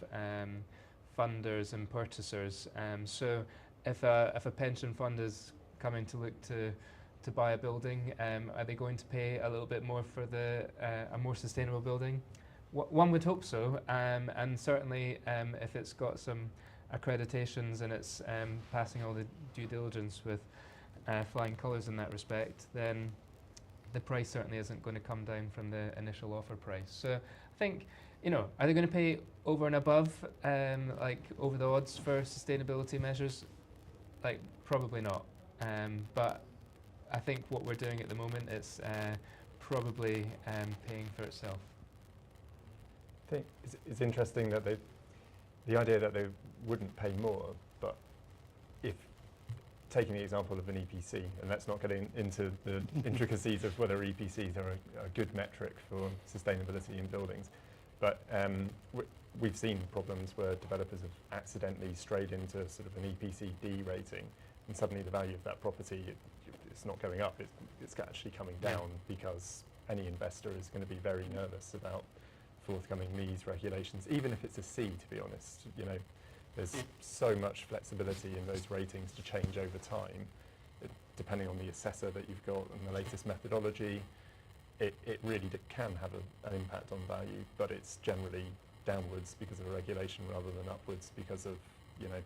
funders and purchasers. So if a pension fund is coming to look to buy a building, are they going to pay a little bit more for a more sustainable building? One would hope so, and certainly if it's got some accreditations and it's passing all the due diligence with flying colours in that respect, then the price certainly isn't going to come down from the initial offer price. So I think, you know, are they going to pay over and above, like over the odds for sustainability measures? Like, probably not. But I think what we're doing at the moment is probably paying for itself. I think it's interesting that the idea that they wouldn't pay more, but if taking the example of an EPC, and let's not get into the intricacies of whether EPCs are a good metric for sustainability in buildings, but we've seen problems where developers have accidentally strayed into sort of an EPC D rating, and suddenly the value of that property, it's not going up, it's actually coming down, because any investor is going to be very nervous about forthcoming these regulations, even if it's a C, to be honest. You know, there's so much flexibility in those ratings to change over time, depending on the assessor that you've got and the latest methodology. It really can have an impact on value, but it's generally downwards because of a regulation rather than upwards because of, you know,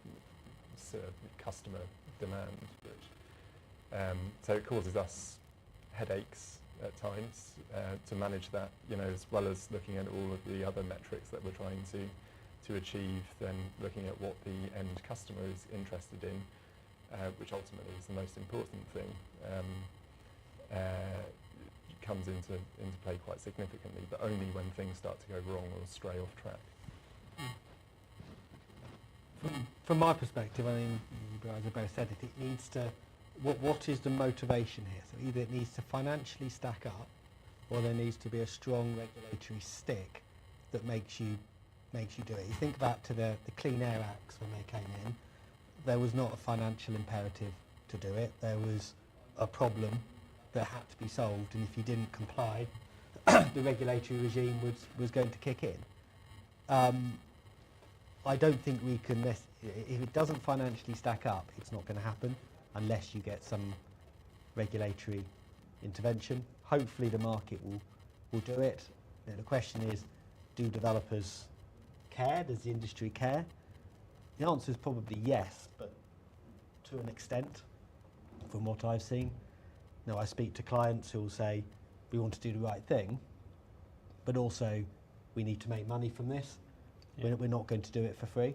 customer demand. So it causes us headaches at times to manage that, you know, as well as looking at all of the other metrics that we're trying to achieve, then looking at what the end customer is interested in, which ultimately is the most important thing, comes into play quite significantly, but only when things start to go wrong or stray off track. From my perspective, I mean, you guys have both said it, it needs to, what is the motivation here? So either it needs to financially stack up, or there needs to be a strong regulatory stick that makes you do it. You think back to the Clean Air Acts when they came in, there was not a financial imperative to do it, there was a problem that had to be solved, and if you didn't comply, the regulatory regime was going to kick in. I don't think we can, if it doesn't financially stack up, it's not going to happen unless you get some regulatory intervention. Hopefully the market will do it. You know, the question is, do developers care? Does the industry care? The answer is probably yes, but to an extent, from what I've seen. Now, I speak to clients who will say, we want to do the right thing, but also we need to make money from this. Yeah. We're not going to do it for free.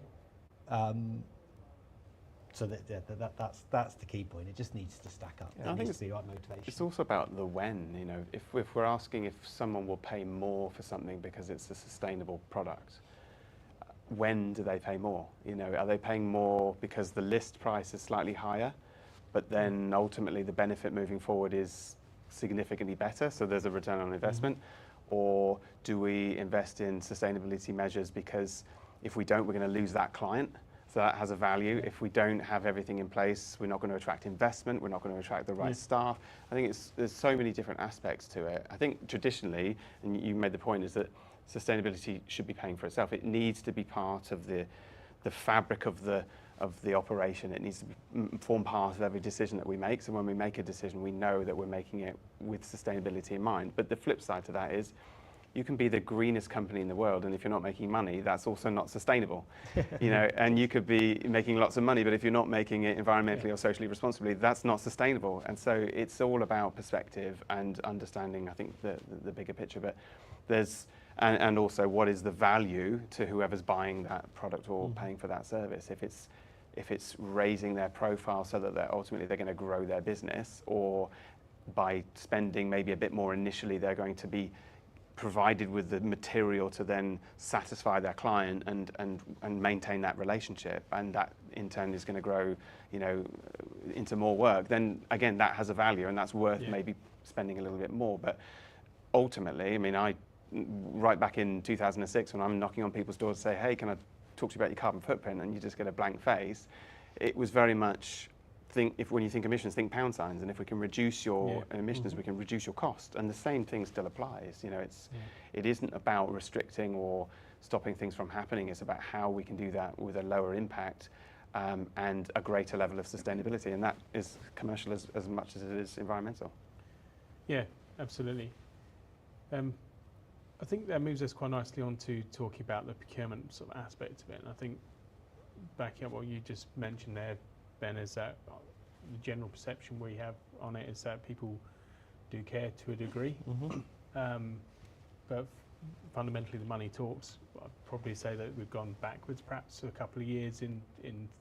So that's the key point. It just needs to stack up. Yeah, it needs to be the right motivation. It's also about the when. You know, if we're asking if someone will pay more for something because it's a sustainable product, when do they pay more? You know, are they paying more because the list price is slightly higher, but then ultimately the benefit moving forward is significantly better, so there's a return on investment? Or do we invest in sustainability measures because If we don't, we're going to lose that client. So that has a value. If we don't have everything in place, we're not going to attract investment. We're not going to attract the right staff. I think there's so many different aspects to it. I think traditionally, and you made the point, is that sustainability should be paying for itself. It needs to be part of the fabric of the operation. It needs to form part of every decision that we make. So when we make a decision, we know that we're making it with sustainability in mind. But the flip side to that is, you can be the greenest company in the world, and if you're not making money, that's also not sustainable. And you could be making lots of money, but if you're not making it environmentally or socially responsibly, that's not sustainable. And so it's all about perspective and understanding, I think, the bigger picture. But there's and also what is the value to whoever's buying that product or paying for that service. If it's raising their profile so that ultimately they're going to grow their business, or by spending maybe a bit more initially, they're going to be provided with the material to then satisfy their client and maintain that relationship, and that in turn is going to grow, into more work, then again that has a value, and that's worth maybe spending a little bit more. But ultimately, I mean, right back in 2006, when I'm knocking on people's doors to say, hey, can I talk to you about your carbon footprint, and you just get a blank face, it was very much when you think emissions, think pound signs, and if we can reduce your emissions, we can reduce your cost, and the same thing still applies. It isn't about restricting or stopping things from happening. It's about how we can do that with a lower impact and a greater level of sustainability, and that is commercial as much as it is environmental. Yeah, absolutely. I think that moves us quite nicely on to talking about the procurement sort of aspect of it. And I think backing up what you just mentioned there, Ben, is that the general perception we have on it is that people do care to a degree, but fundamentally the money talks. I'd probably say that we've gone backwards perhaps a couple of years in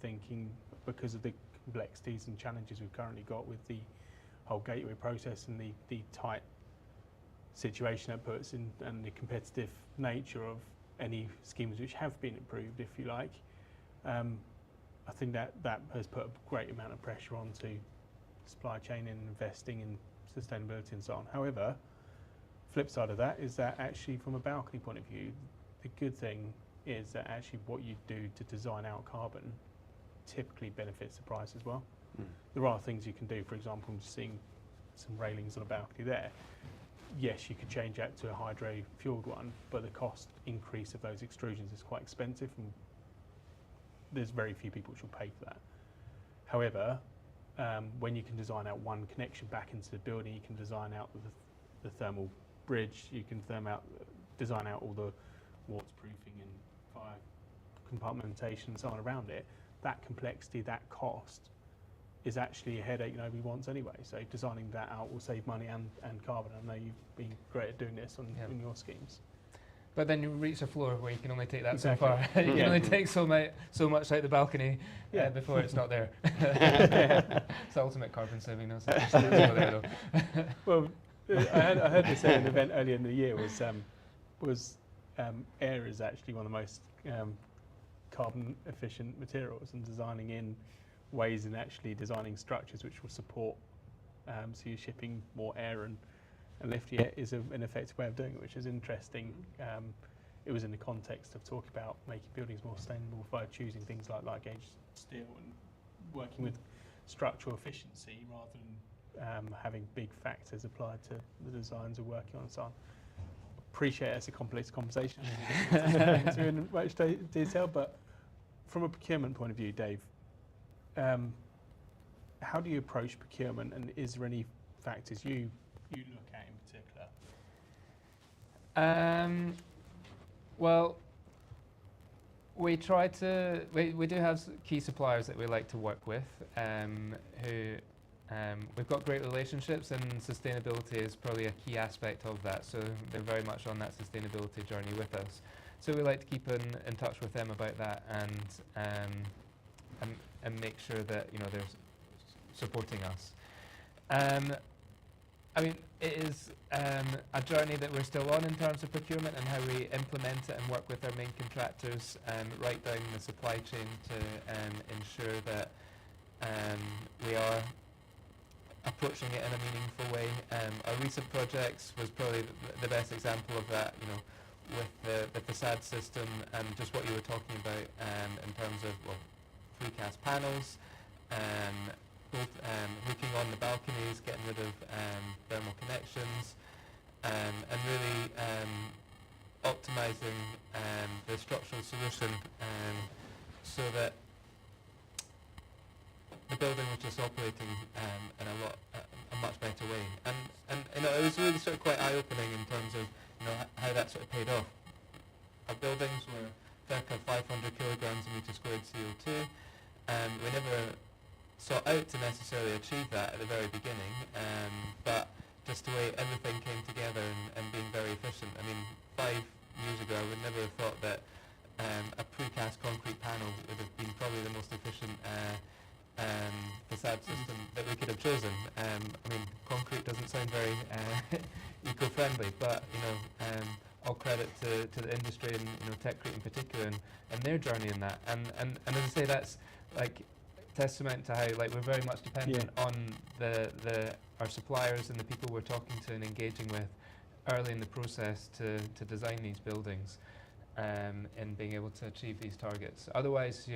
thinking, because of the complexities and challenges we've currently got with the whole gateway process and the tight situation that puts in, and the competitive nature of any schemes which have been approved, if you like. I think that has put a great amount of pressure onto supply chain and investing in sustainability and so on. However, flip side of that is that actually from a balcony point of view, the good thing is that actually what you do to design out carbon typically benefits the price as well. There are things you can do, for example, I'm seeing some railings on a balcony there. Yes, you could change that to a hydro-fueled one, but the cost increase of those extrusions is quite expensive, and there's very few people who will pay for that. However, when you can design out one connection back into the building, you can design out the thermal bridge, you can design out all the waterproofing and fire compartmentation and so on around it. That complexity, that cost, is actually a headache nobody wants anyway. So designing that out will save money and carbon. I know you've been great at doing this in your schemes. But then you reach a floor where you can only take that Exactly. so far. You can only take so much out the balcony before it's not there. It's the ultimate carbon saving. No, Well, I heard this at an event earlier in the year was air is actually one of the most carbon efficient materials, and designing in ways in actually designing structures which will support so you're shipping more air and lifting it is an effective way of doing it, which is interesting. It was in the context of talking about making buildings more sustainable by choosing things like light gauge steel and working with structural efficiency rather than having big factors applied to the designs we're working on and so on. Appreciate it's a complex conversation into in much detail, but from a procurement point of view, Dave, how do you approach procurement, and is there any factors you look at in particular? Well, we try to. We do have key suppliers that we like to work with, who we've got great relationships, and sustainability is probably a key aspect of that. So they're very much on that sustainability journey with us. So we like to keep in touch with them about that, and make sure that they're supporting us. I mean, it is a journey that we're still on in terms of procurement and how we implement it and work with our main contractors right down the supply chain to ensure that we are approaching it in a meaningful way. Our recent projects was probably the best example of that. with the facade system and just what you were talking about in terms of precast panels, hooking on the balconies, getting rid of thermal connections, and really optimizing the structural solution so that the building was just operating in a much better way. And it was really sort of quite eye-opening in terms of how that sort of paid off. Our buildings were circa 500 kilograms a metre squared CO2. We never sought out to necessarily achieve that at the very beginning, but just the way everything came together and being very efficient. I mean, 5 years ago I would never have thought that a precast concrete panel would have been probably the most efficient facade system that we could have chosen. I mean, concrete doesn't sound very eco-friendly, but all credit to the industry and Techcrete in particular and their journey in that. And as I say, that's like testament to how we're very much dependent on our suppliers and the people we're talking to and engaging with early in the process to design these buildings and being able to achieve these targets. Otherwise,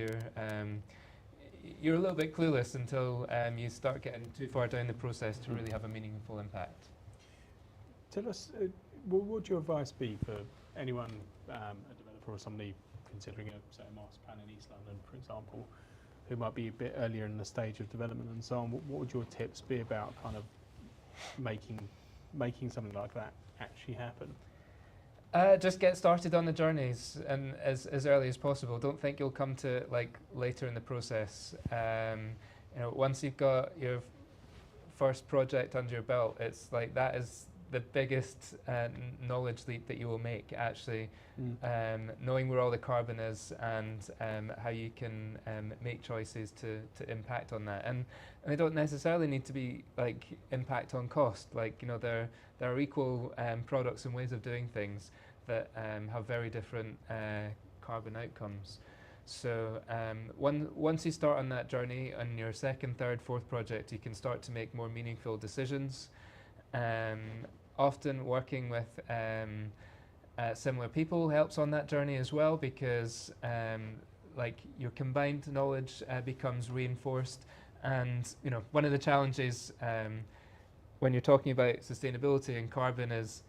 you're a little bit clueless until you start getting too far down the process to really have a meaningful impact. Tell us, what would your advice be for anyone, a developer or somebody considering say a master plan in East London, for example, who might be a bit earlier in the stage of development and so on? What would your tips be about kind of making something like that actually happen? Just get started on the journeys and as early as possible. Don't think you'll come to it later in the process. Once you've got your first project under your belt, it's that is the biggest knowledge leap that you will make, actually. Knowing where all the carbon is and how you can make choices to impact on that. And they don't necessarily need to be impact on cost. There are equal products and ways of doing things that have very different carbon outcomes. So once you start on that journey on your second, third, fourth project, you can start to make more meaningful decisions. Often working with similar people helps on that journey as well, because your combined knowledge becomes reinforced. And one of the challenges when you're talking about sustainability and carbon is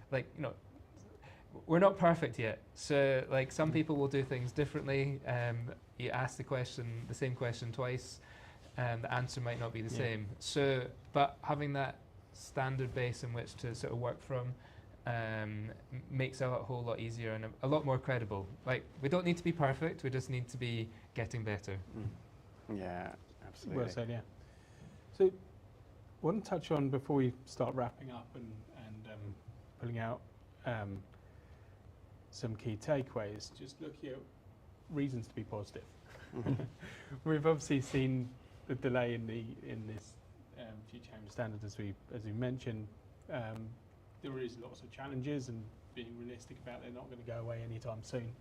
we're not perfect yet. So some people will do things differently. You ask the same question twice, and the answer might not be the same. So, but having that standard base in which to sort of work from makes it a whole lot easier and a lot more credible. We don't need to be perfect, we just need to be getting better. Yeah, absolutely. Well said, yeah. So, I want to touch on, before we start wrapping up and pulling out some key takeaways, just looking at reasons to be positive. We've obviously seen the delay in this future home standard, as we mentioned. There is lots of challenges, and being realistic about they're not going to go away anytime soon.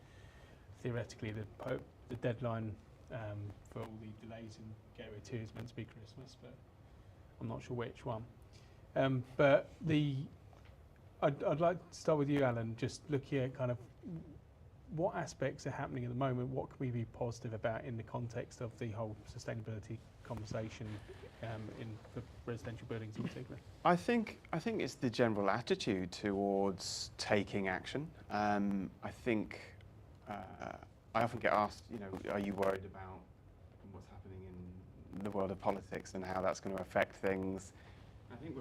Theoretically, the deadline for all the delays in Gateway 2 is meant to be Christmas, but I'm not sure which one. But I'd like to start with you, Alan, just looking at kind of what aspects are happening at the moment, what can we be positive about in the context of the whole sustainability conversation for residential buildings in particular? I think it's the general attitude towards taking action. I think I often get asked, are you worried about what's happening in the world of politics and how that's going to affect things? I think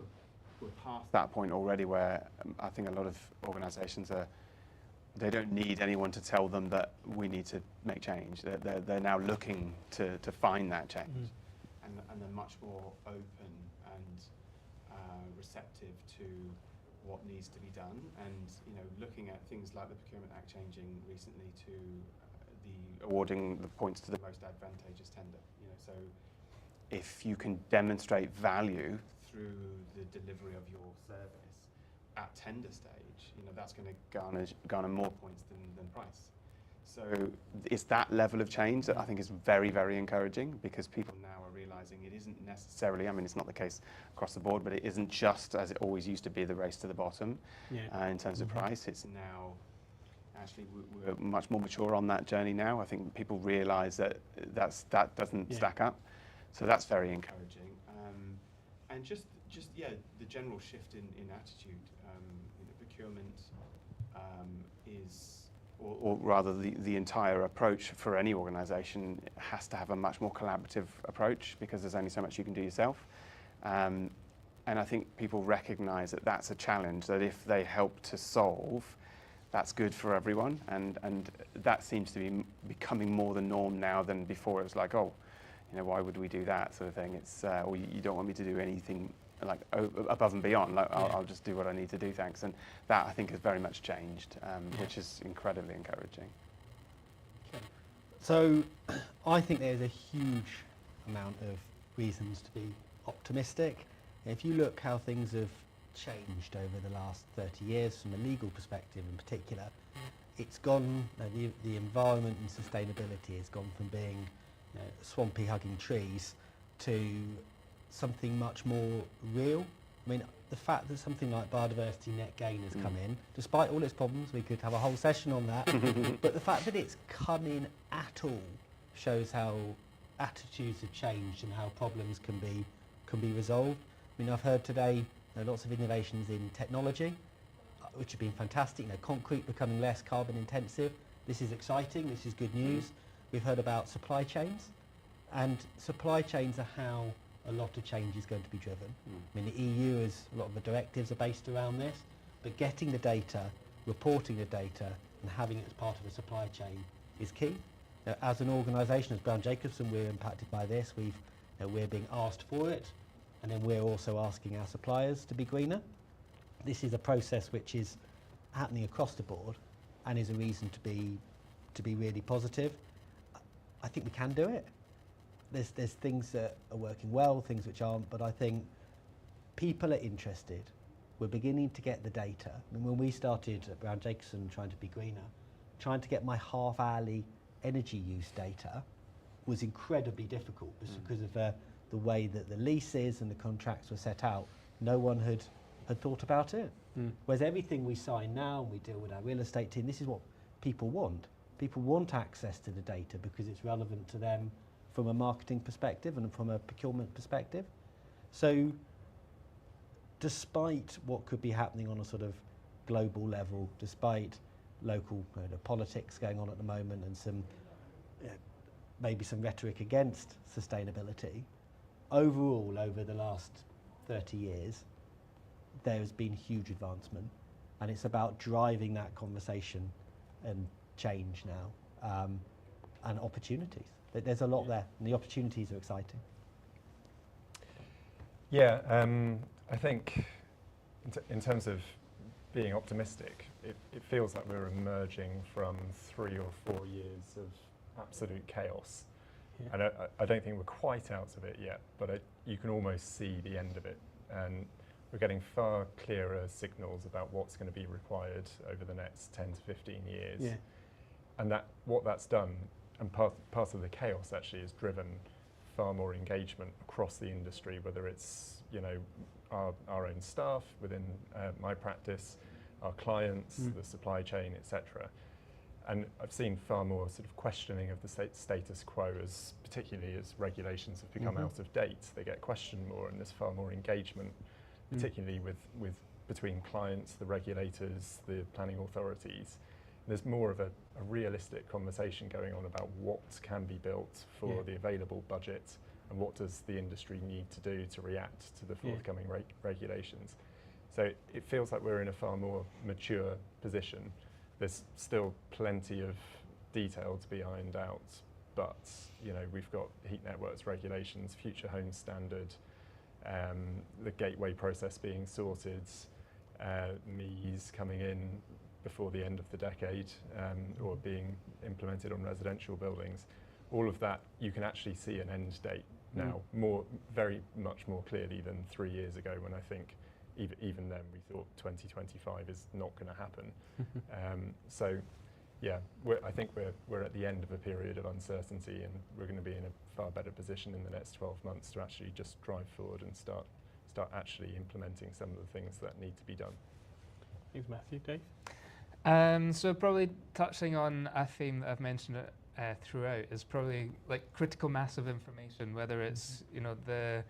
we're past that point already, where I think a lot of organisations they don't need anyone to tell them that we need to make change. They're now looking to find that change, and they're much more open and receptive to what needs to be done. And looking at things like the Procurement Act changing recently to the awarding the points to the most advantageous tender. So if you can demonstrate value through the delivery of your service at tender stage, that's going to garner more points than price. So it's that level of change that I think is very, very encouraging, because people now are realising it isn't necessarily, it's not the case across the board, but it isn't just, as it always used to be, the race to the bottom in terms of price. It's now actually we're much more mature on that journey now. I think people realise that that doesn't stack up, so that's very encouraging. And just the general shift in attitude. Procurement is, or rather the entire approach for any organisation has to have a much more collaborative approach, because there's only so much you can do yourself. And I think people recognise that that's a challenge that if they help to solve, that's good for everyone. And that seems to be becoming more the norm now than before. It was like, oh, why would we do that sort of thing? It's, or you don't want me to do anything like above and beyond. Like, I'll just do what I need to do, thanks. And that, I think, has very much changed, which is incredibly encouraging. So I think there's a huge amount of reasons to be optimistic. If you look how things have changed over the last 30 years from a legal perspective in particular, it's gone, the environment and sustainability has gone from being swampy hugging trees to something much more real. I mean, the fact that something like biodiversity net gain has come in, despite all its problems, we could have a whole session on that, but the fact that it's come in at all shows how attitudes have changed and how problems can be resolved. I mean, I've heard today lots of innovations in technology, which have been fantastic. Concrete becoming less carbon intensive. This is exciting, this is good news. We've heard about supply chains, and supply chains are how a lot of change is going to be driven. I mean, the EU a lot of the directives are based around this, but getting the data, reporting the data, and having it as part of a supply chain is key. As an organisation, as Brown Jacobson, we're impacted by this. We're being asked for it, and then we're also asking our suppliers to be greener. This is a process which is happening across the board, and is a reason to be really positive. I think we can do it. There's things that are working well, things which aren't, but I think people are interested. We're beginning to get the data. I mean, when we started at Brown Jacobson trying to be greener, trying to get my half-hourly energy use data was incredibly difficult because of the way that the leases and the contracts were set out. No one had thought about it. Whereas everything we sign now, and we deal with our real estate team, this is what people want. People want access to the data because it's relevant to them from a marketing perspective and from a procurement perspective. So despite what could be happening on a sort of global level, despite local politics going on at the moment and some maybe some rhetoric against sustainability, overall over the last 30 years there's been huge advancement, and it's about driving that conversation and change now, and opportunities. There's a lot there, and the opportunities are exciting. Yeah, I think in terms of being optimistic, it feels like we're emerging from 3 or 4 years of absolute chaos. And I don't think we're quite out of it yet, but you can almost see the end of it. And we're getting far clearer signals about what's going to be required over the next 10 to 15 years. Yeah. And what that's done, and part of the chaos actually has driven far more engagement across the industry, whether it's our own staff within my practice, our clients, the supply chain, etc. And I've seen far more sort of questioning of the status quo, as particularly as regulations have become out of date. They get questioned more, and there's far more engagement, particularly with between clients, the regulators, the planning authorities. There's more of a realistic conversation going on about what can be built for the available budget, and what does the industry need to do to react to the forthcoming regulations. So it feels like we're in a far more mature position. There's still plenty of detail to be ironed out, but we've got heat networks regulations, future home standard, the gateway process being sorted, MEES coming in before the end of the decade, or being implemented on residential buildings. All of that, you can actually see an end date now, very much more clearly than 3 years ago, when I think even then we thought 2025 is not going to happen. So yeah, I think we're at the end of a period of uncertainty, and we're going to be in a far better position in the next 12 months to actually just drive forward and start actually implementing some of the things that need to be done. Thanks, Matthew. Dave? So probably touching on a theme that I've mentioned throughout is probably like critical mass of information, whether it's the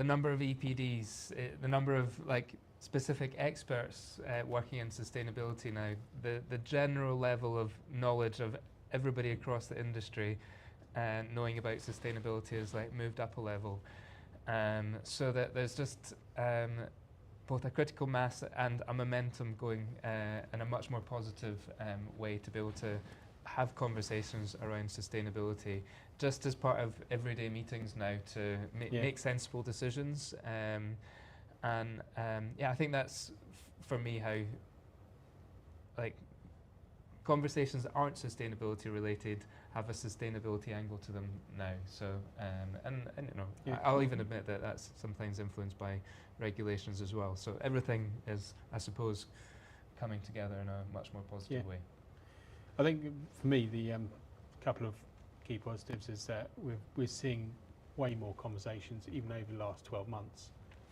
number of EPDs, the number of like specific experts working in sustainability now, the general level of knowledge of everybody across the industry knowing about sustainability has like moved up a level, so that there's just both a critical mass and a momentum going in a much more positive way to be able to have conversations around sustainability just as part of everyday meetings now to make sensible decisions. I think that's for me how like conversations that aren't sustainability related have a sustainability angle to them now. So I'll even admit that that's sometimes influenced by regulations as well. So everything is, I suppose, coming together in a much more positive way. I think for me the couple of key positives is that we're seeing way more conversations even over the last 12 months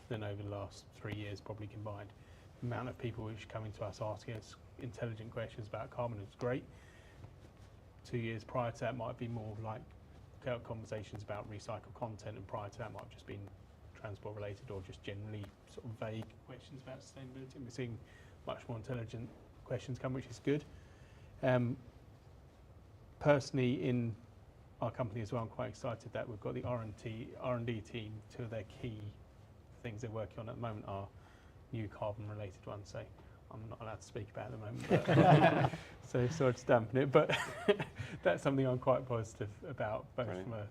than over the last 3 years probably combined. The amount of people which are coming to us asking us intelligent questions about carbon is great. 2 years prior to that might be more like conversations about recycled content, and prior to that might have just been transport related or just generally sort of vague questions about sustainability. And we're seeing much more intelligent questions come, which is good. Personally, in our company as well, I'm quite excited that we've got the R&D team. Two of their key things they're working on at the moment are new carbon related ones. So I'm not allowed to speak about it at the moment, but so sorry to dampen it, but that's something I'm quite positive about, both from a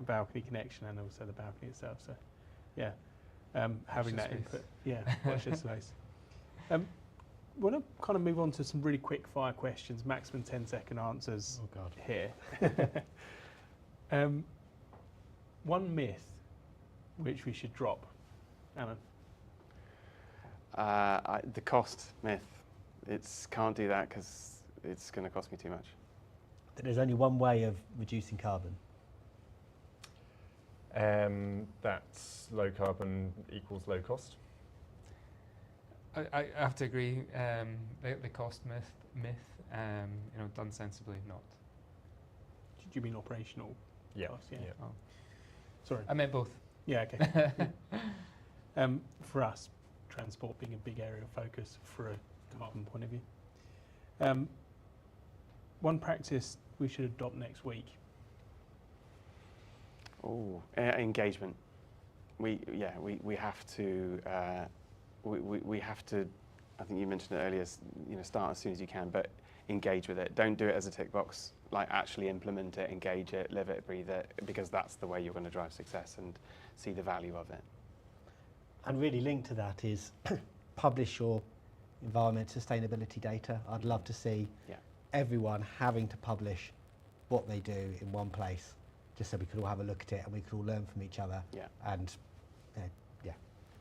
balcony connection and also the balcony itself. So yeah, having that input, watch this space. Want to kind of move on to some really quick fire questions, maximum 10-second answers here. One myth which we should drop, Alan. The cost myth. Can't do that because it's going to cost me too much. There's only one way of reducing carbon. That's low carbon equals low cost. I have to agree. The cost myth, done sensibly, not. Did you mean operational costs? Yeah. Oh. Sorry. I meant both. Yeah. Okay. For us, transport being a big area of focus for a carbon point of view. One practice we should adopt next week. Engagement. We have to. We have to. I think you mentioned it earlier. Start as soon as you can, but engage with it. Don't do it as a tick box. Like actually implement it, engage it, live it, breathe it, because that's the way you're going to drive success and see the value of it. And really linked to that is publish your environment sustainability data. I'd love to see everyone having to publish what they do in one place, just so we could all have a look at it and we could all learn from each other. Yeah. And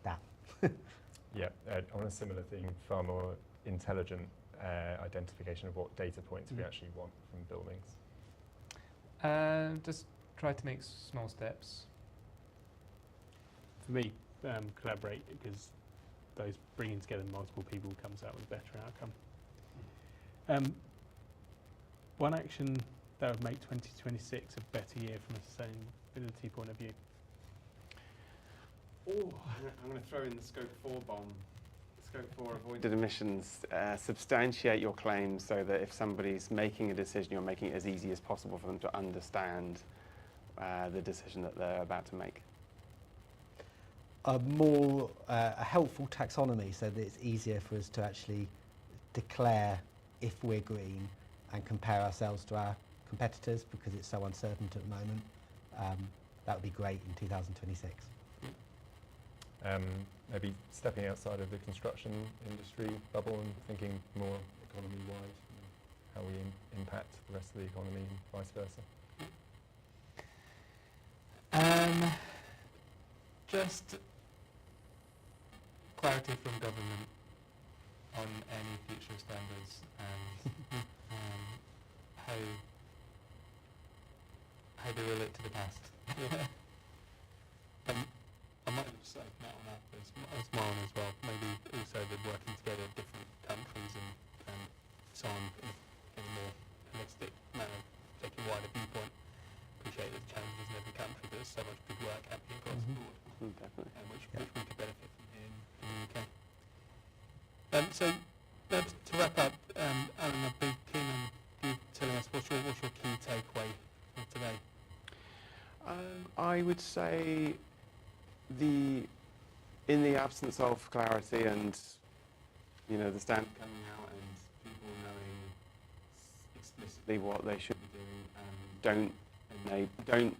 that. On a similar theme, far more intelligent identification of what data points we actually want from buildings. Just try to make small steps. For me, collaborate, because those bringing together multiple people comes out with a better outcome. One action that would make 2026 a better year from a sustainability point of view. I'm going to throw in the Scope 4 bomb. Scope 4 avoided emissions. Substantiate your claims so that if somebody's making a decision, you're making it as easy as possible for them to understand the decision that they're about to make. A helpful taxonomy so that it's easier for us to actually declare if we're green and compare ourselves to our competitors, because it's so uncertain at the moment. That would be great in 2026. Maybe stepping outside of the construction industry bubble and thinking more economy-wide, how we impact the rest of the economy and vice versa. Just clarity from government on any future standards and how they relate to the past. I might have just opened that one up as small one as well. Maybe also the working together of different countries and on in a more holistic manner, taking a wider viewpoint. Appreciate the challenges in every country, but there's so much good work happening across the board, Definitely. which we could benefit from here in the UK. So to wrap up, Alan, I'd be keen on you telling us what's your key takeaway for today. I would say in the absence of clarity and the standard coming out and people knowing explicitly what they should be doing, don't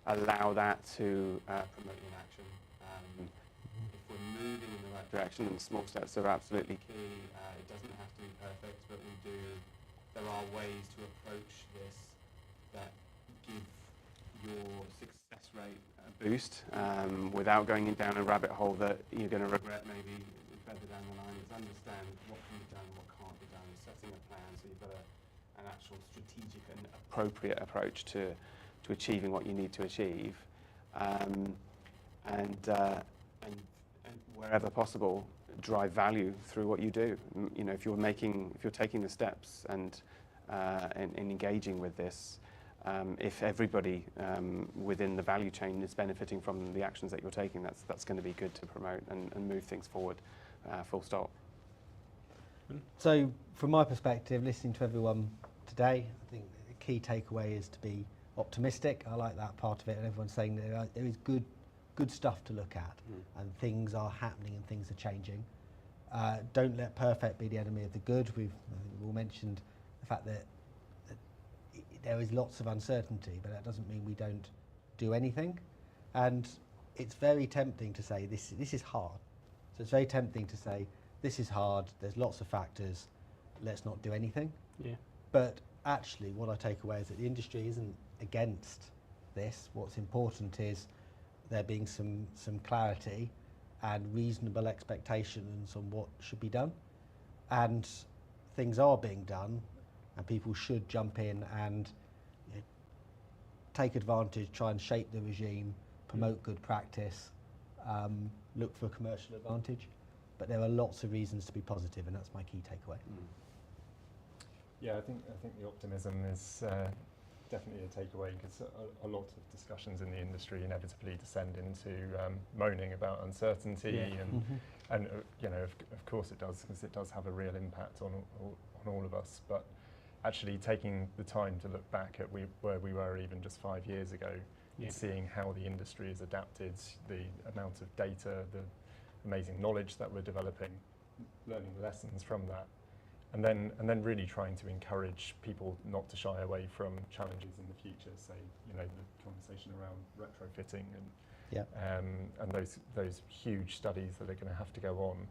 allow that to promote inaction. If we're moving in the right direction, and small steps are absolutely key, it doesn't have to be perfect, but there are ways to approach this that give your success rate a boost without going down a rabbit hole that you're going to regret maybe further down the line. It's understand what can be done, what can't be done, setting a plan so you've got an actual strategic and appropriate approach to achieving what you need to achieve, and wherever possible, drive value through what you do. If you're taking the steps and engaging with this, if everybody within the value chain is benefiting from the actions that you're taking, that's going to be good to promote and move things forward. Full stop. So, from my perspective, listening to everyone today, I think the key takeaway is to be optimistic. I like that part of it, and everyone's saying that there is good stuff to look at, and things are happening and things are changing. Don't let perfect be the enemy of the good. I think we've all mentioned the fact that there is lots of uncertainty, but that doesn't mean we don't do anything. And it's very tempting to say this is hard. So it's very tempting to say this is hard. There's lots of factors. Let's not do anything. Yeah. But actually, what I take away is that the industry isn't against this. What's important is there being some clarity and reasonable expectations on what should be done. And things are being done, and people should jump in and take advantage, try and shape the regime, promote good practice, look for commercial advantage. But there are lots of reasons to be positive, and that's my key takeaway. Yeah, I think the optimism is definitely a takeaway, because a lot of discussions in the industry inevitably descend into moaning about uncertainty, and of course it does, because it does have a real impact on all of us. But actually taking the time to look back at where we were even just 5 years ago, and seeing how the industry has adapted, the amount of data, the amazing knowledge that we're developing, learning lessons from that. And then really trying to encourage people not to shy away from challenges in the future. Say, the conversation around retrofitting and those huge studies that are going to have to go on.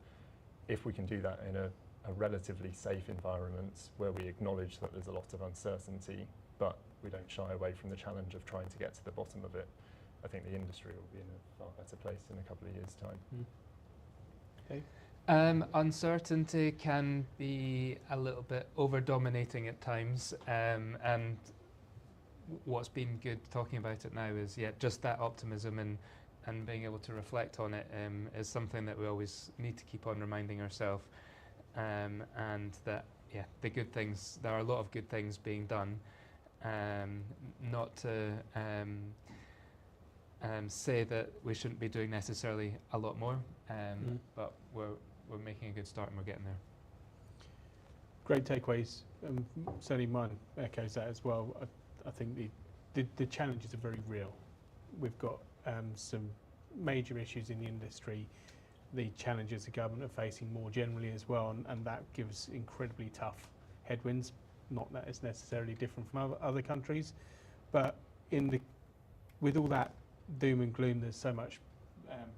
If we can do that in a relatively safe environment where we acknowledge that there's a lot of uncertainty, but we don't shy away from the challenge of trying to get to the bottom of it, I think the industry will be in a far better place in a couple of years' time. Okay. Uncertainty can be a little bit over-dominating at times, and what's been good talking about it now is just that optimism and being able to reflect on it is something that we always need to keep on reminding ourselves, and that the good things, there are a lot of good things being done, not to say that we shouldn't be doing necessarily a lot more, but we're making a good start and we're getting there. Great takeaways. Certainly mine echoes that as well. I think the challenges are very real. We've got some major issues in the industry, the challenges the government are facing more generally as well, and that gives incredibly tough headwinds. Not that it's necessarily different from other countries, but with all that doom and gloom, there's so much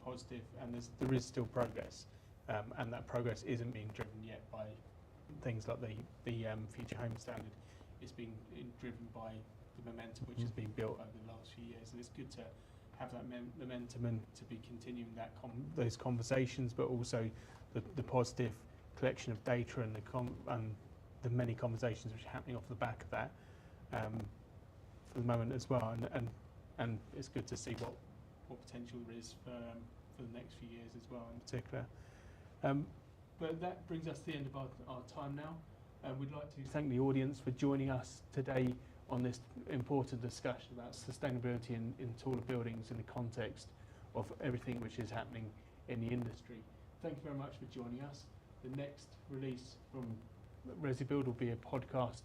positive, and there is still progress. And that progress isn't being driven yet by things like the Future Home Standard. It's being driven by the momentum which has been built over the last few years, and it's good to have that momentum and to be continuing those conversations, but also the positive collection of data and the many conversations which are happening off the back of that for the moment as well. And it's good to see what potential there is for the next few years as well in particular. But that brings us to the end of our time now. We'd like to thank the audience for joining us today on this important discussion about sustainability in taller buildings in the context of everything which is happening in the industry. Thank you very much for joining us. The next release from ResiBuild will be a podcast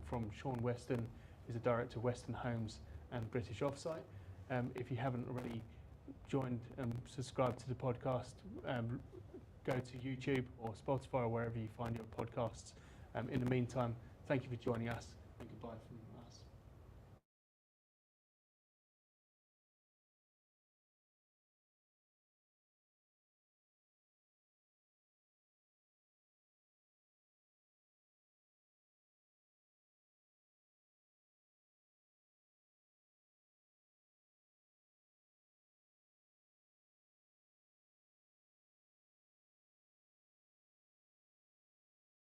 from Sean Weston, who's the director of Western Homes and British Offsite. If you haven't already joined and subscribed to the podcast, go to YouTube or Spotify or wherever you find your podcasts. In the meantime, thank you for joining us and goodbye.